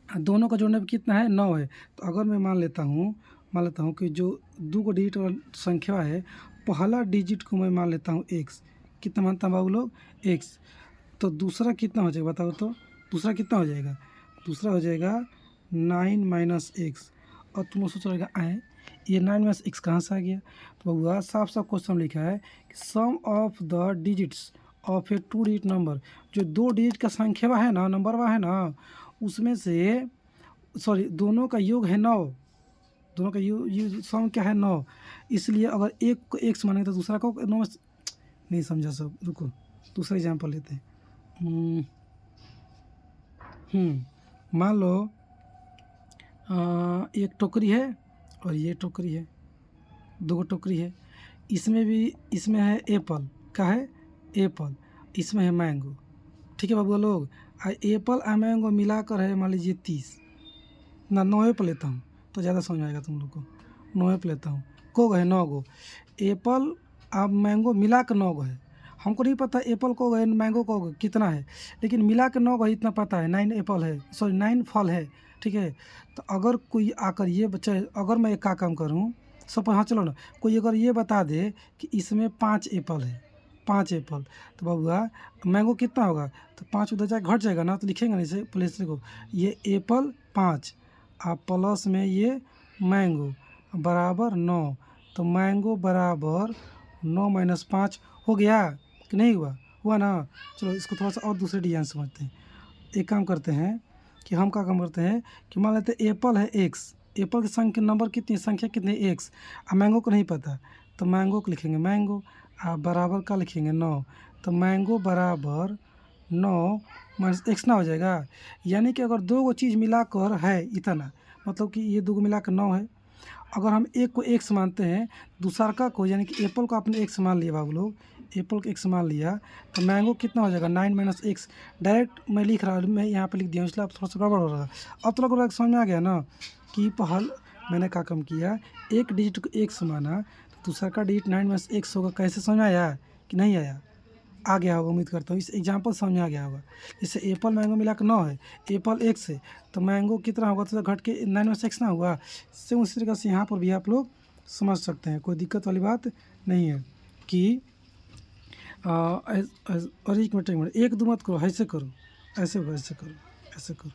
दोनों का जोड़ने पर कितना है? 9 है। तो अगर मैं मान लेता हूँ कि जो 2 को डिजिट वाला संख्या है, पहला डिजिट को मैं मान लेता हूँ x। कितना मानता हूँ बाबू लोग? x। तो दूसरा कितना हो जाएगा बताओ तो? दूसरा कितना हो जाएगा? दूसरा हो जाएगा 9 माइनस एक्स, और तुम लोग सोच रहेगा आए ये 9 - x कहाँ से आ गया। तो बउआ साफ साफ क्वेश्चन लिखा है कि sum of the digits of a 2 digit number, जो 2 डिजिट का संख्या है ना, नंबर है ना, उसमें से सॉरी दोनों का योग है 9, दोनों का योग सम क्या है 9। इसलिए अगर एक को x मानेंगे तो दूसरा को 9 नहीं समझा सब, रुको दूसरा एग्जाम्पल लेते हैं। मान लो एक टोकरी है और ये टोकरी है, 2 टोकरी है, इसमें है एप्पल, क्या है एप्पल, इसमें है मैंगो, ठीक है बाबू लोग। एप्पल और मैंगो मिलाकर है मान लीजिए 30 ना, 9 पे लेता हूँ तो ज़्यादा समझ आएगा तुम लोग को। 9 पे लेता हूँ, को है 9 गो एप्पल अब मैंगो मिला कर 9 गो है। हमको नहीं पता एप्पल को है मैंगो को कितना है, लेकिन मिला के 9 गो इतना पता है, 9 एप्पल है, सॉरी 9 फल है, ठीक है। तो अगर कोई आकर ये बच्चा, अगर मैं एक का काम करूँ सब, हाँ चलो ना, कोई अगर ये बता दे कि इसमें 5 एप्पल है, 5 एप्पल, तो बाबूआ मैंगो कितना होगा, तो 5 उधर जाए घट जाएगा ना, तो लिखेंगे नहीं से प्लेस लिखो ये एप्पल 5 आप प्लस में ये मैंगो बराबर 9, तो मैंगो बराबर 9 - 5 हो गया कि नहीं हुआ, हुआ ना। चलो इसको थोड़ा सा और दूसरे डिजाइन समझते हैं। एक काम करते हैं कि हम क्या काम करते हैं कि मान लेते हैं एप्पल है x, एप्पल की संख्या नंबर कितनी, संख्या कितनी x, अब मैंगो को नहीं पता तो मैंगो को लिखेंगे मैंगो, आप बराबर का लिखेंगे 9, तो मैंगो बराबर 9 - x ना हो जाएगा। यानी कि अगर 2 चीज़ मिलाकर है इतना, मतलब कि ये 2 मिलाकर 9 है। अगर हम एक को x मानते हैं, दूसरा को यानी कि एप्पल को आपने x मान लिया बाबू लोग, एप्पल को x मान लिया, तो मैंगो कितना हो जाएगा 9 - x। डायरेक्ट मैं लिख रहा हूँ, मैं यहाँ पे लिख दिया, इसलिए आप थोड़ा सा गड़बड़ हो रहा है। अब तो लोग समझ में आ गया ना कि पहल मैंने क्या काम किया, एक डिजिट को x माना तो दूसरा का डिजिट 9 - x होगा। कैसे समझ में आया कि नहीं आया, आ गया होगा उम्मीद करता हूँ, इस एग्जाम्पल समझ में आ गया होगा। जैसे एप्पल मैंगो मिला के 9 है, एप्पल x है, तो मैंगो कितना होगा तो घट के 9 - x ना हुआ। सेम उसी तरीके से यहाँ पर भी आप लोग समझ सकते हैं, कोई दिक्कत वाली बात नहीं है कि और एक मिनट एक दो मत करो, ऐसे करो, ऐसे करो, ऐसे करो, ऐसे करो,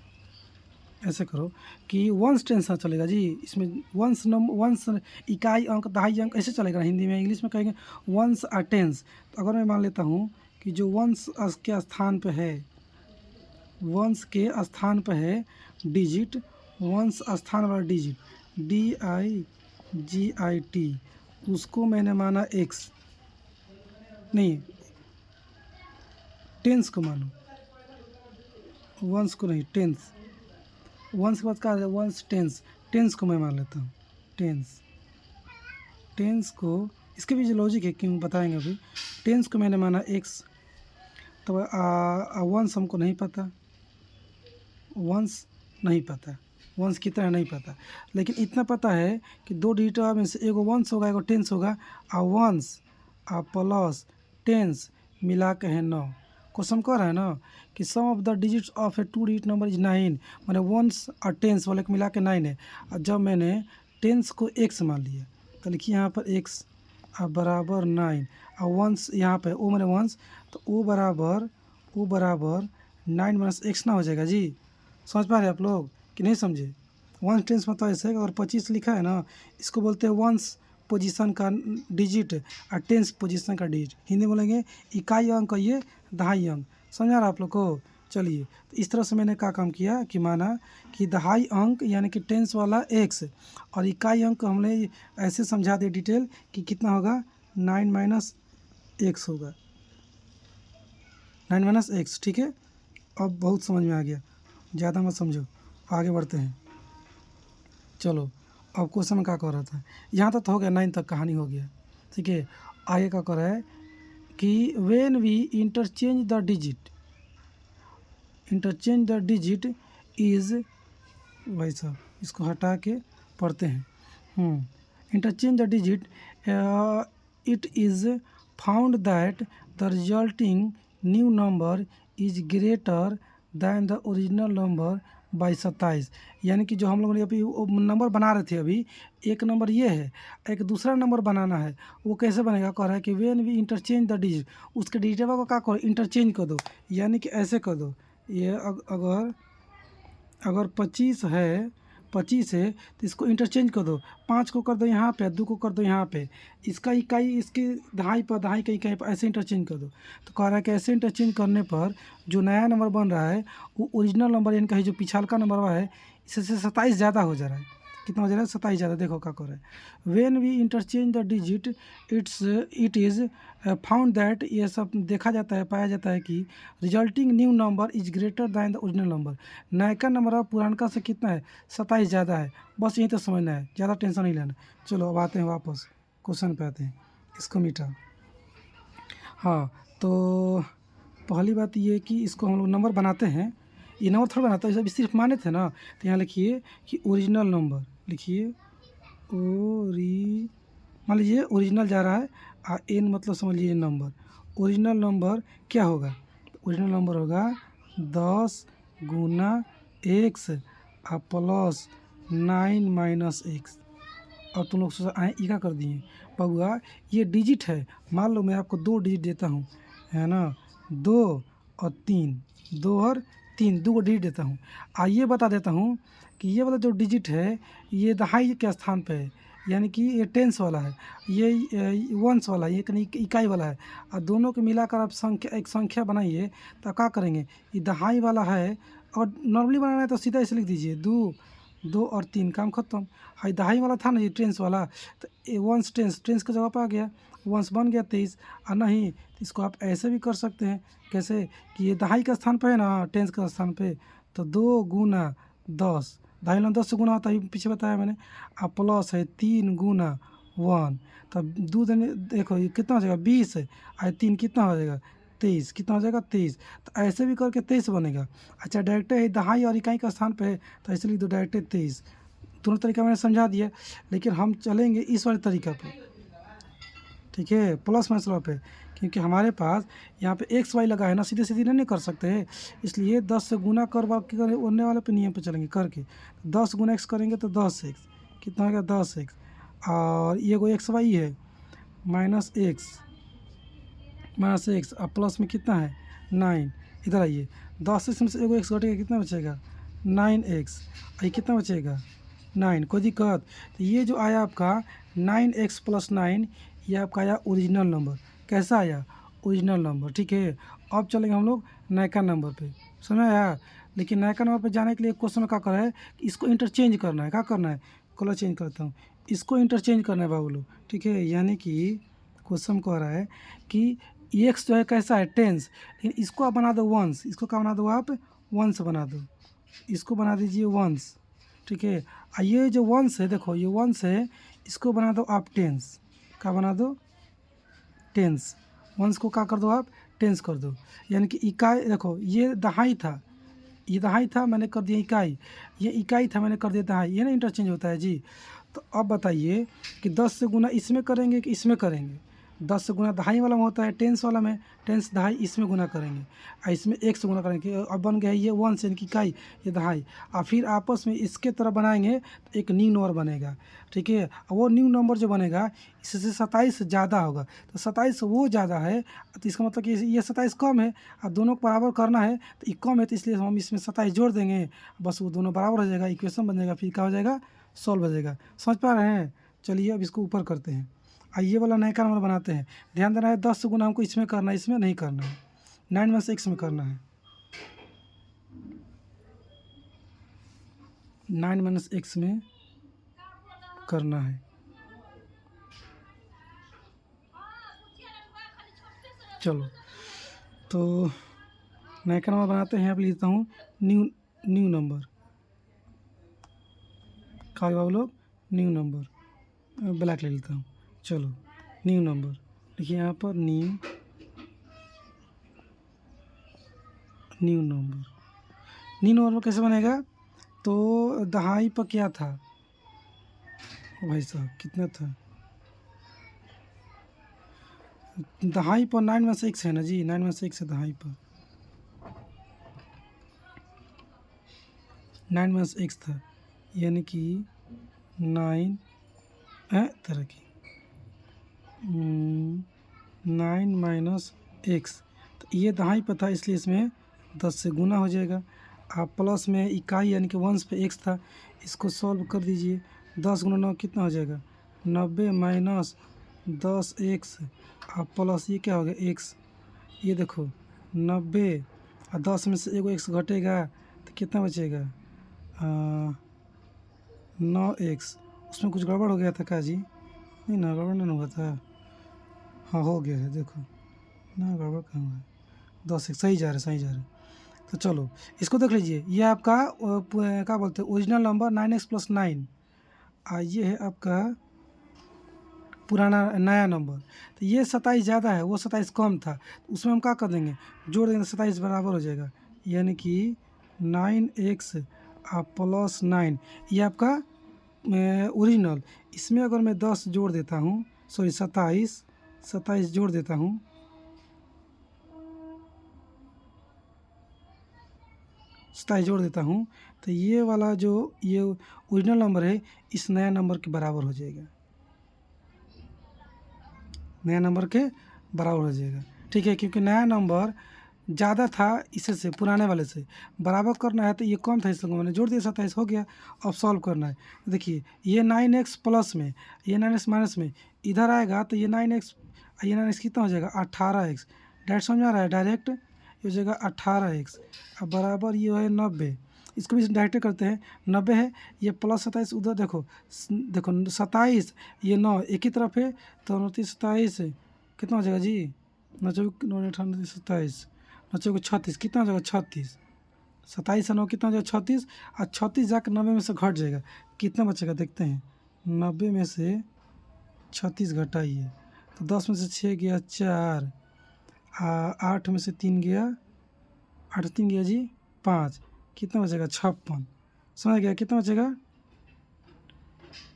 ऐसे करो कि वंस टेंस चलेगा जी। इसमें वंस नंबर, वंस इकाई अंक, दहाई अंक ऐसे चलेगा हिंदी में, इंग्लिश में कहेंगे वंस आ टेंस। तो अगर मैं मान लेता हूँ कि जो वंस के स्थान पे है, वंस के स्थान पे है डिजिट, वंस स्थान वाला डिजिट DIGIT, उसको मैंने माना x, नहीं टेंस को मानो, वंस को नहीं, टेंस। वंस के बाद क्या है, वंस टेंस, टेंस को मैं मान लेता हूँ, टेंस, टेंस को, इसके भी जो लॉजिक है क्यों बताएंगे अभी। टेंस को मैंने माना x, तो वंस हमको नहीं पता, वंस नहीं पता, वंस कितना है नहीं पता, लेकिन इतना पता है कि 2 डिजिट में से एगो वंस होगा एगो टेंस होगा, और वंस प्लस टेंस मिला के है 9। क्वेश्चन कह रहा है ना कि sum of the digits of a 2 digit number is 9, मैंने वंस और टेंस वाले को मिला के 9 है। और जब मैंने टेंस को x मान लिया तो लिखिए यहाँ पर x बराबर 9, और वंस यहाँ पे ओ मैंने वंस, तो ओ बराबर 9 - x ना हो जाएगा जी। समझ पा रहे आप लोग कि नहीं समझे। वंस टेंस मतलब ऐसे है, अगर 25 लिखा है ना, इसको बोलते हैं वंस पोजीशन का डिजिट और टेंस पोजीशन का डिजिट, हिंदी बोलेंगे इकाई अंक, ये दहाई अंक। समझा रहा आप लोग को। चलिए तो इस तरह से मैंने क्या काम किया कि माना कि दहाई अंक यानी कि टेंस वाला x, और इकाई अंक हमने ऐसे समझा दिया डिटेल कि कितना होगा 9 - x होगा, 9 - x, ठीक है। अब बहुत समझ में आ गया, ज़्यादा मत समझो, आगे बढ़ते हैं। चलो अब क्वेश्चन में क्या कह रहा था, यहाँ तक तो हो गया, 9 तक कहानी हो गया, ठीक है। आगे क्या कर रहा है कि when we interchange the digit, interchange the digit is, भाई साहब इसको हटा के पढ़ते हैं। Interchange the digit it is found that the resulting new number is greater than the original number by 27। यानी कि जो हम लोगों ने अभी नंबर बना रहे थे, अभी एक नंबर ये है, एक दूसरा नंबर बनाना है, वो कैसे बनेगा। कह रहा है कि when we interchange the digit, उसके डिजिट को क्या करो इंटरचेंज कर दो, यानी कि ऐसे कर दो, ये अगर 25 है 25 है तो इसको इंटरचेंज कर दो, 5 को कर दो यहाँ पे, 2 को कर दो यहाँ पे, इसका इकाई इसके दहाई पर, दहाई का इकाई पर, ऐसे इंटरचेंज कर दो। तो कह रहा है कि ऐसे इंटरचेंज करने पर जो नया नंबर बन रहा है वो ओरिजिनल नंबर यानी कि जो पिछालका नंबर हुआ है इससे 27 ज़्यादा हो जा रहा है। कितना हो जा रहा है? 27 ज़्यादा। देखो क्या कर रहा है, when we interchange the digit it is found that, ये सब देखा जाता है, पाया जाता है कि resulting new number is greater than the original number. नयका नंबर अब पुरानका से कितना है? 27 ज़्यादा है। बस यही तो समझना है, ज़्यादा टेंशन नहीं लेना। चलो अब आते हैं वापस क्वेश्चन पे आते हैं, इसको मीठा। हाँ, तो पहली बात ये कि इसको हम लोग नंबर बनाते हैं, ये नंबर थोड़ा बनाता है, अभी सिर्फ माने थे ना, तो यहाँ लिखिए कि ओरिजिनल नंबर, लिखिए मान लीजिए ओरिजिनल जा रहा है एन मतलब समझ लीजिए नंबर। ओरिजिनल नंबर क्या होगा? ओरिजिनल नंबर होगा 10 गुना एक्स प्लस 9 माइनस एक्स। और तुम लोग सोचा आए ये क्या कर दिए बउआ, ये डिजिट है। मान लो मैं आपको 2 डिजिट देता हूँ, है ना, 2 और 3, 2 और 3, 2 को डिजिट देता हूँ। आइए बता देता हूँ कि ये वाला जो डिजिट है ये दहाई के स्थान पे है, यानी कि ये टेंस वाला है, ये वंस वाला है, ये कहीं इकाई वाला है। और दोनों को मिलाकर आप एक संख्या बनाइए तो क्या करेंगे, ये दहाई वाला है। और नॉर्मली बनाना है तो सीधा इसे लिख दीजिए 2, 2 और 3, काम खत्म। हाई दहाई वाला था ना ये टेंस वाला, तो ये वंस टेंस का जवाब आ गया, वंस बन गया 23। और नहीं तो इसको आप ऐसे भी कर सकते हैं, कैसे कि ये दहाई का स्थान पे है ना, टेंस का स्थान पे, तो 2 गुना 10, दहाई वाला 10 से गुना होता है, पीछे बताया मैंने। अब प्लस है 3 गुना 1, तब 2 देखो ये कितना हो जाएगा 20 है, और 3 कितना हो जाएगा 23, कितना हो जाएगा 23। तो ऐसे भी करके 23 बनेगा। अच्छा डायरेक्ट है दहाई और इकाई का स्थान पे है तो ऐसे लिख दो डायरेक्ट 23। दोनों तरीका मैंने समझा दिया, लेकिन हम चलेंगे इस वाले तरीका पे, ठीक है, प्लस माइनस लॉ पे, क्योंकि हमारे पास यहाँ पे एक्स वाई लगा है ना, सीधे सीधे नहीं कर सकते हैं, इसलिए 10 से गुना करने वाले पे नियम पे चलेंगे करके। 10 गुना एक्स करेंगे तो 10 एक्स, कितना हो गया 10 एक्स, और ये कोई एक्स वाई है माइनस एक्स और प्लस में कितना है 9। इधर आइए, 10 एक्स में से एगो एक्स घटेगा, कितना बचेगा 9 एक्स, ये कितना बचेगा 9। कोई दिक्कत? तो ये जो आया आपका 9x प्लस 9, ये आपका आया ओरिजिनल नंबर। कैसा आया? ओरिजिनल नंबर, ठीक है। अब चलेंगे हम लोग नयका नंबर पे, समझ आया। लेकिन नयका नंबर पे जाने के लिए क्वेश्चन क्या कर है कि इसको इंटरचेंज करना है। क्या करना है? कलर चेंज करता हूँ, इसको इंटरचेंज करना है बाबू लोग, ठीक है। यानी कि क्वेश्चन कह रहा है कि एक्स जो है कैसा है टेंस, लेकिन इसको आप बना दो वंस। इसको क्या बना दो आप? वंस बना दो, इसको बना दीजिए वंस, ठीक है। ये जो वंस है, देखो ये वंस है, इसको बना दो आप टेंस। क्या बना दो? टेंस। वंस को क्या कर दो आप? टेंस कर दो। यानी कि इकाई, देखो ये दहाई था, ये दहाई था, मैंने कर दिया इकाई, ये इकाई था, मैंने कर दिया दहाई, ये ना इंटरचेंज होता है जी। तो अब बताइए कि 10 से गुना इसमें करेंगे कि इसमें करेंगे? 10 से गुना दहाई वाला में होता है, टेंस वाला में टेंस दहाई इसमें गुना करेंगे, और इसमें 1 से गुना करेंगे। अब बन गया ये 1 से इनकी इकाई, ये दहाई, और फिर आपस में इसके तरह बनाएंगे तो एक न्यू नंबर बनेगा, ठीक है। और वो न्यू नंबर जो बनेगा इससे 27 ज़्यादा होगा, तो 27 वो ज़्यादा है, तो इसका मतलब कि ये 27 कम है, और दोनों को बराबर करना है तो ये कम है, तो इसलिए हम इसमें 27 जोड़ देंगे, बस वो दोनों बराबर हो जाएगा, इक्वेशन बन जाएगा, फिर क्या हो जाएगा सॉल्व हो जाएगा। समझ पा रहे हैं? चलिए अब इसको ऊपर करते हैं, ये वाला नयका नंबर बनाते हैं। ध्यान देना है 10 से गुना हमको इसमें करना है, इसमें नहीं करना है, 9 में से 1 में करना है, 9 माइनस एक्स में करना है। चलो तो नयका नंबर बनाते हैं, यहाँ पे लिखता हूँ न्यू नंबर, क्या बाबू लोग न्यू नंबर, ब्लैक ले लेता हूँ। चलो न्यू नंबर देखिए यहाँ पर न्यू नंबर कैसे बनेगा? तो दहाई पर क्या था भाई साहब, कितना था दहाई पर? 9 में से 1 है ना जी, 9 में से 1 है दहाई पर, 9 में से 1 था, यानी कि 9 तरह की 9 माइनस एक्स, तो ये दहाई पर था इसलिए इसमें 10 से गुना हो जाएगा। आप प्लस में इकाई यानी कि वंश पे एक्स था, इसको सॉल्व कर दीजिए। 10 × 9 कितना हो जाएगा? 90 माइनस 10x और प्लस ये क्या हो गया? x। ये देखो 90 और 10 में से एगो x घटेगा तो कितना बचेगा? 9x। उसमें कुछ गड़बड़ हो गया था क्या जी? नहीं ना, गड़बड़ नहीं हुआ था। हाँ हो गया है, देखो ना, गड़बड़ कहाँ हुआ है? 10x सही जा रहा है, सही जा रहा है। तो चलो इसको देख लीजिए। ये आपका क्या बोलते हैं, ओरिजिनल नंबर 9x + 9। ये है आपका पुराना नया नंबर। तो ये 27 ज़्यादा है, वो 27 कम था, तो उसमें हम क्या कर देंगे? जोड़ देंगे, 27 बराबर हो जाएगा। यानी कि 9x + 9 ये आपका ओरिजिनल। इसमें अगर मैं 10 जोड़ देता हूँ, सॉरी 27 जोड़ देता हूँ, 27 जोड़ देता हूँ, तो ये वाला जो ये ओरिजिनल नंबर है इस नया नंबर के बराबर हो जाएगा, नया नंबर के बराबर हो जाएगा। ठीक है, क्योंकि नया नंबर ज़्यादा था इससे से, पुराने वाले से। बराबर करना है तो ये कम था, इसलिए मैंने जोड़ दिया, 27 हो गया। अब सॉल्व करना है। देखिए ये 9x प्लस में, ये 9x माइनस में इधर आएगा तो ये 9x, ये 9x कितना हो जाएगा? 18x। डायरेक्ट समझ आ रहा है? डायरेक्ट ये हो जाएगा 18x। अब बराबर ये है 90। इसको भी डायरेक्ट करते हैं, 90 है, ये प्लस 27 उधर देखो, देखो 27, ये 9 एक ही तरफ है, तो 29 27 कितना हो जाएगा जी? 9 27 9 36 कितना हो जाएगा? 36। 27 से 9 कितना हो जाएगा? 36। और 36 जाकर 90 में से घट जाएगा, कितना बचेगा देखते हैं। 90 में से 36 घटाइए तो 10 में से 6 गया 4, 8 में से 3 गया, 8 3 गया जी 5, कितना बचेगा? 56। समझ गया? कितना बचेगा?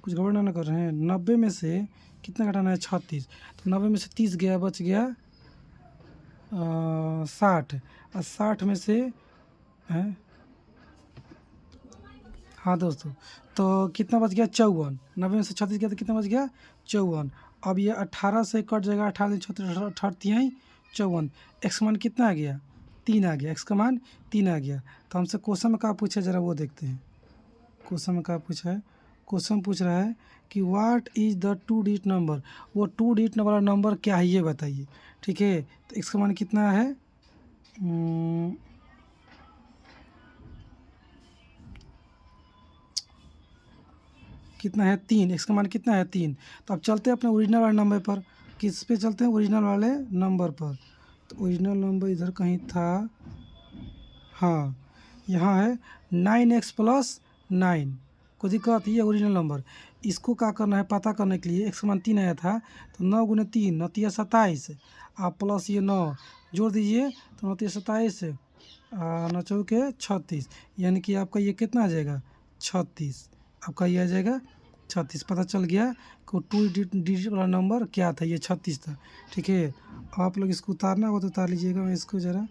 कुछ गड़बड़ ना कर रहे हैं। 90 में से कितना घटाना है? 36। तो 90 में से 30 गया, बच गया 60। और 60 में से है, हाँ दोस्तों, तो कितना बच गया? 54। 90 में से 36 गया तो कितना बच गया? 54। अब ये 18 से कट जाएगा, 18 36 18 3 54। एक्स का मान कितना आ गया? 3 आ गया। एक्स का मान 3 आ गया। तो हमसे क्वेश्चन में क्या पूछा, ज़रा वो देखते हैं। क्वेश्चन में क्या पूछा है? क्वेश्चन पूछ रहा है कि what is the 2 digit number. वो 2 डिजिट वाला नंबर क्या है ये बताइए। ठीक है, तो एक्स का मान कितना है? कितना है? 3। एक्स का मान कितना है? 3। तो अब चलते हैं अपने ओरिजिनल वाले नंबर पर। किस पे चलते हैं? ओरिजिनल वाले नंबर पर। तो ओरिजिनल नंबर इधर कहीं था, हाँ यहाँ है 9x + 9। कोई दिक्कत? ये ओरिजिनल नंबर। इसको क्या करना है पता करने के लिए, एक्स का मान 3 आया था, तो 9 × 3 9 3 27, आप प्लस ये 9 जोड़ दीजिए तो 9 3 27, 9 4 36, यानी कि आपका ये कितना आ जाएगा? 36। आपका ये आ जाएगा 36। पता चल गया कि 2 डिजिट वाला नंबर क्या था, ये 36 था। ठीक है, आप लोग इसको उतारना हो तो उतार लीजिएगा, मैं इसको ज़रा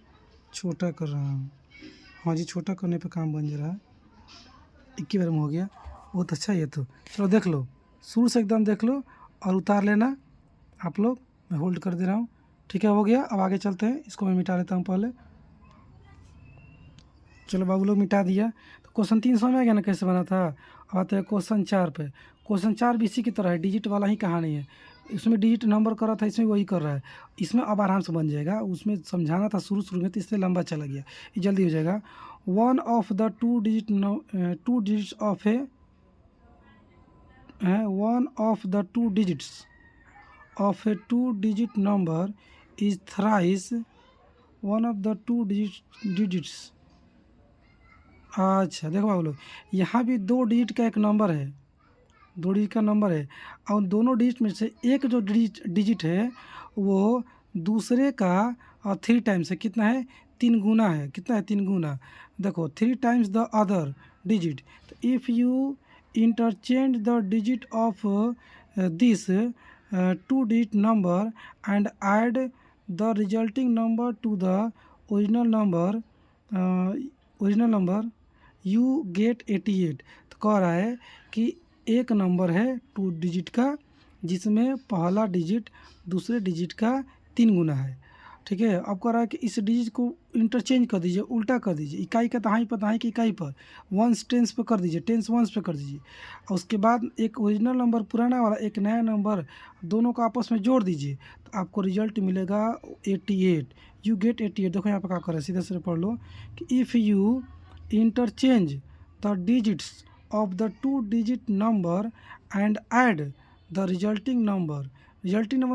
छोटा कर रहा हूँ। हाँ जी, छोटा करने पे काम बन जा रहा है। एक ही बार में हो गया, बहुत अच्छा है ये तो। चलो देख लो, शुरू से एकदम देख लो और उतार लेना आप लोग। मैं होल्ड कर दे रहा हूँ। ठीक है, हो गया। अब आगे चलते हैं, इसको मैं मिटा लेता हूँ पहले। चलो बाबू लोग मिटा दिया। तो क्वेश्चन 3 समझ में आ गया ना कैसे बना था। अब आते हैं क्वेश्चन 4 पे। क्वेश्चन 4 भी इसी की तरह है, डिजिट वाला ही कहानी है। इसमें डिजिट नंबर कर रहा था, इसमें वही कर रहा है। इसमें अब आराम से बन जाएगा, उसमें समझाना था शुरू में तो इसलिए लंबा चला गया, ये जल्दी हो जाएगा। One of the 2 digits of A one of the 2 digits of a 2 digit number is thrice one of the 2 digits. अच्छा देखो बाबू लोग, यहाँ भी 2 डिजिट का एक नंबर है, 2 डिजिट का नंबर है, और दोनों डिजिट में से एक जो डिजिट है वो दूसरे का 3 टाइम्स है। कितना है? 3 गुना है। कितना है? 3 गुना। देखो 3 टाइम्स द अदर डिजिट। तो if you interchange the digit of this 2 digit number and add the resulting number two the original number you get 88। तो कह रहा है कि एक नंबर है 2 डिजिट का जिसमें पहला डिजिट दूसरे डिजिट का 3 गुना है, ठीक है। अब कह रहा है कि इस डिजिट को इंटरचेंज कर दीजिए, उल्टा कर दीजिए, इकाई का दहाई पर, दहाई की इकाई पर, वंस टेंस पे कर दीजिए, टेंस वंस पे कर दीजिए। और उसके बाद एक ओरिजिनल नंबर पुराना वाला, एक नया नंबर, दोनों को आपस में जोड़ दीजिए, तो आपको रिजल्ट मिलेगा 88। You get 88। देखो यहाँ पर क्या कर रहा है, सीधे से पढ़ लो कि if you interchange the digits of the two digit number and add the resulting number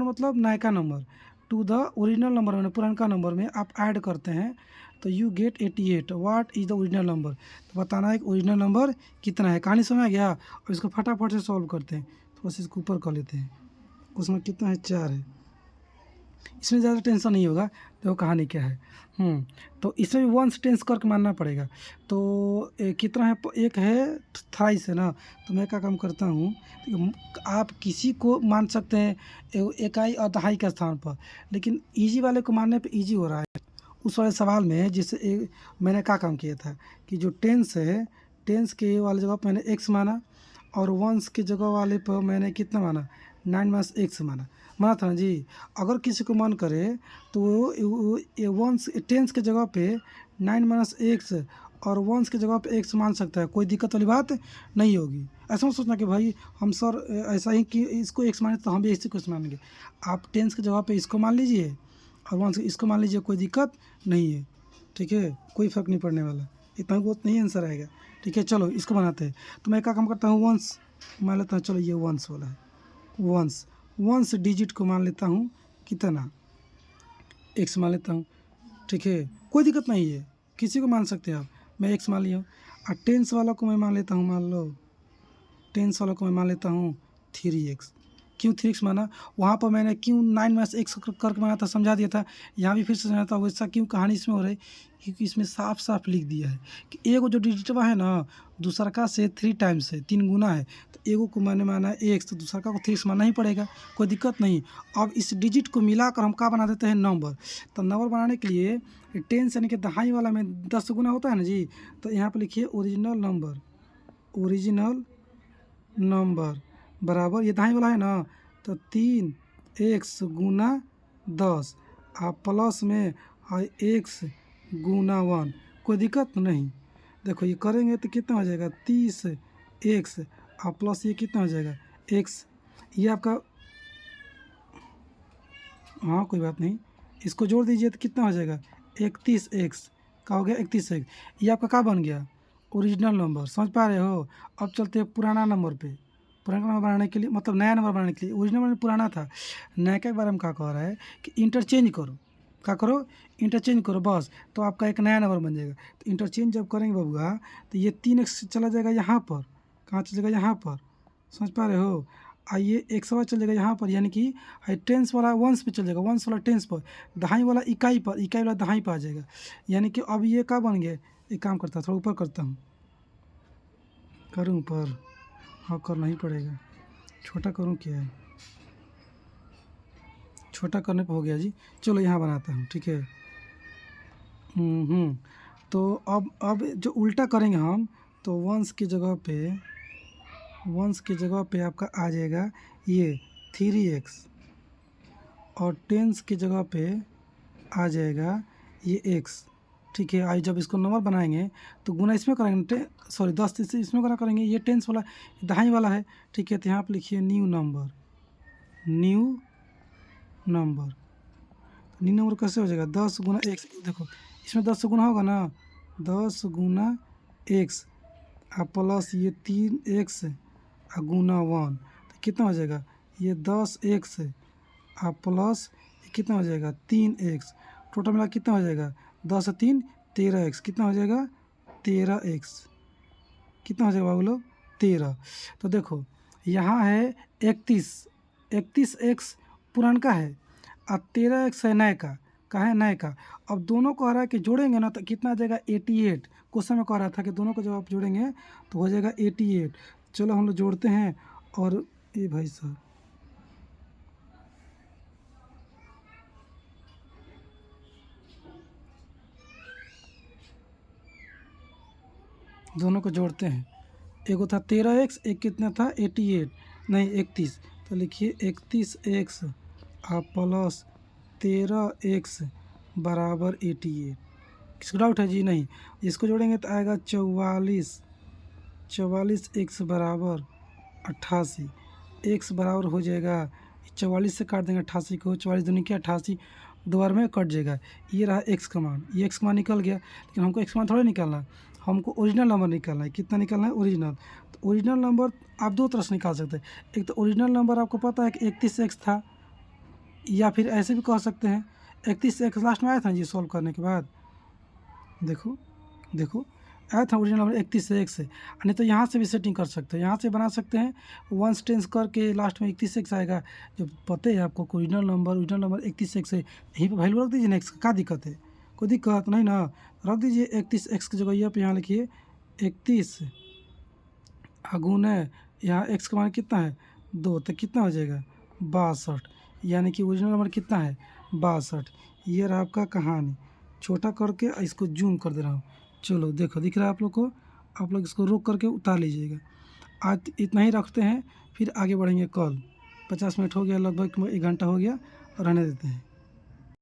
मतलब नयका number two the original number में, पुरानका नंबर में आप ऐड करते हैं तो you get 88। What is the original number, तो बताना है कि ओरिजिनल नंबर कितना है। कहानी समझ गया। और इसको फटाफट से सॉल्व करते हैं। तो बस इसको ऊपर कर लेते हैं। उसमें कितना है, 4 है। इसमें ज़्यादा टेंशन नहीं होगा। देखो कहानी क्या है। तो इसमें भी वंस टेंस करके मानना पड़ेगा। तो कितना है, एक है थ्राइस है ना। तो मैं क्या काम करता हूँ, आप किसी को मान सकते हैं इकाई और दहाई के स्थान पर, लेकिन इजी वाले को मानने पे इजी हो रहा है। उस वाले सवाल में जिससे मैंने क्या काम किया था कि जो टेंस है, टेंस के वाले जगह पर मैंने एक्स माना, और वंस की जगह वाले पर मैंने कितना माना, 9 - x माना था ना जी। अगर किसी को मन करे तो वो वंस टेंस के जगह पे 9 - x और वंस के जगह पे x मान सकता है, कोई दिक्कत वाली बात नहीं होगी। ऐसा मत सोचना कि भाई हम सर ऐसा ही कि इसको x माने तो हम भी इसी को x मानेंगे। आप टेंस के जगह पे इसको मान लीजिए और वंस इसको मान लीजिए, कोई दिक्कत नहीं है। ठीक है, कोई फ़र्क नहीं पड़ने वाला, इतना बहुत नहीं आंसर आएगा। ठीक है, चलो इसको बनाते हैं। तो मैं क्या काम करता हूँ, वंस मान लेता हूँ। चलो ये वंस वाला है, वंस डिजिट को मान लेता हूँ कितना, एक्स मान लेता हूँ। ठीक है, कोई दिक्कत नहीं है, किसी को मान सकते हैं आप। मैं एक्स मान लिया हूँ। और टेंस वाला को मैं मान लेता हूँ, मान लो टेंस वाला को मैं मान लेता हूँ 3x। क्यों 3x माना, वहाँ पर मैंने क्यों 9 - x करके माना था, समझा दिया था। यहाँ भी फिर से समझा था। वैसा क्यों कहानी इसमें हो रही, क्योंकि इसमें साफ साफ लिख दिया है कि एगो जो डिजिटवा है ना, दूसरका से 3 टाइम्स है, 3 गुना है। तो एगो को मैंने माना है x, तो दूसरका को 3x मानना ही पड़ेगा, कोई दिक्कत नहीं। अब इस डिजिट को मिलाकर हम क्या बना देते हैं, नंबर। तो नंबर बनाने के लिए टेंस यानी कि दहाई वाला में 10 गुना होता है ना जी। तो यहाँ पर लिखिए ओरिजिनल नंबर बराबर, ये दहाई वाला है ना, तो 3x गुना 10 आप प्लस में x गुना 1, कोई दिक्कत नहीं। देखो ये करेंगे तो कितना हो जाएगा, 30x और प्लस ये कितना हो जाएगा, x। ये आपका, हाँ कोई बात नहीं, इसको जोड़ दीजिए तो कितना हो जाएगा, 31x का हो गया, 31x। ये आपका क्या बन गया, ओरिजिनल नंबर। समझ पा रहे हो। अब चलते हैं पुराना नंबर पे। पुराना नंबर बनाने के लिए, मतलब नया नंबर बनाने के लिए, ओरिजिनल नंबर पुराना था, नया के बारे में क्या कह रहा है कि इंटरचेंज करो। क्या करो, इंटरचेंज करो बस, तो आपका एक नया नंबर बन जाएगा। तो इंटरचेंज जब करेंगे बबुआ, तो ये 3x चला जाएगा यहाँ पर, कहाँ चलेगा, यहाँ पर। समझ पा रहे हो। आइए एक्स वाला चल जाएगा यहाँ पर, यानी कि टेंस वाला वंस पे चल जाएगा, वंस वाला टेंस पर, दहाई वाला इकाई पर, इकाई वाला दहाई पर आ जाएगा। यानी कि अब ये क्या बन गया, एक काम करता, थोड़ा ऊपर करता हूँ, करूँ ऊपर, हाँ करना ही पड़ेगा। छोटा करूँ क्या है, छोटा करने पर हो गया जी। चलो यहाँ बनाता हूँ, ठीक है। तो अब जो उल्टा करेंगे हम, तो वंस की जगह पे आपका आ जाएगा ये 3x, और टेंस की जगह पे आ जाएगा ये x। ठीक है। आज जब इसको नंबर बनाएंगे तो गुना इसमें करेंगे, 10 इसमें गुना करेंगे, ये टेंस वाला दहाई वाला है। ठीक है, तो यहाँ पर लिखिए न्यू नंबर कैसे हो जाएगा, 10 गुना x। देखो इसमें 10 गुना होगा ना, 10 गुना x और प्लस ये 3x और गुना 1, तो कितना हो जाएगा, ये 10x और प्लस कितना हो जाएगा, 3x। टोटल मिला कितना हो जाएगा, 10 और 3 13x, कितना हो जाएगा, 13x। कितना हो जाएगा बाबू लोग, 13। तो देखो यहाँ है 31x पुरानका है और 13x है नए का है नए का। अब दोनों को आ रहा है कि जोड़ेंगे ना तो कितना आ जाएगा, 88। क्वेश्चन में कह रहा था कि दोनों को जब आप जोड़ेंगे तो हो जाएगा 88। चलो हम लोग जोड़ते हैं। और ये भाई साहब, दोनों को जोड़ते हैं। एक था 13x, एक कितना था 88, नहीं 31। तो लिखिए 31x और प्लस 13x बराबर 88। किसको डाउट है जी? नहीं। इसको जोड़ेंगे तो आएगा 44। 44 x बराबर 88। x बराबर हो जाएगा 44 से काट देंगे 88 को, 44 दूनी क्या 88, 2 बार में कट जाएगा। ये रहा x का मान, ये x का मान निकल गया। लेकिन हमको x का मान थोड़ा निकालना, हमको ओरिजिनल नंबर निकालना है। कितना निकालना है? ओरिजिनल। तो ओरिजिनल नंबर आप दो तरह से निकाल सकते हैं। एक तो ओरिजिनल नंबर आपको पता है कि 31x था, या फिर ऐसे भी कह सकते हैं 31x लास्ट में आया था जी सॉल्व करने के बाद। देखो देखो आया था ओरिजिनल नंबर 31x से। नहीं तो यहाँ से भी सेटिंग कर सकते हैं, यहाँ से बना सकते हैं 1 टेंस करके लास्ट में 31x आएगा। जब पता है आपको ओरिजिनल नंबर 31x है, यहीं पर वैल्यू रख दीजिए ना x का, क्या दिक्कत है? कोई दिक्कत नहीं ना। रख दीजिए 31x की जगह यहाँ पे, यहाँ लिखिए 31 * यहाँ x का मान कितना है 2, तो कितना हो जाएगा 62। यानी कि ओरिजिनल नंबर कितना है 62। ये रहा आपका कहानी। छोटा करके इसको जूम कर दे रहा हूँ। चलो देखो, दिख रहा है आप लोग को? आप लोग इसको रोक करके उतार लीजिएगा। आज इतना ही रखते हैं, फिर आगे बढ़ेंगे कल। 50 मिनट हो गया, लगभग 1 घंटा हो गया, रहने देते हैं।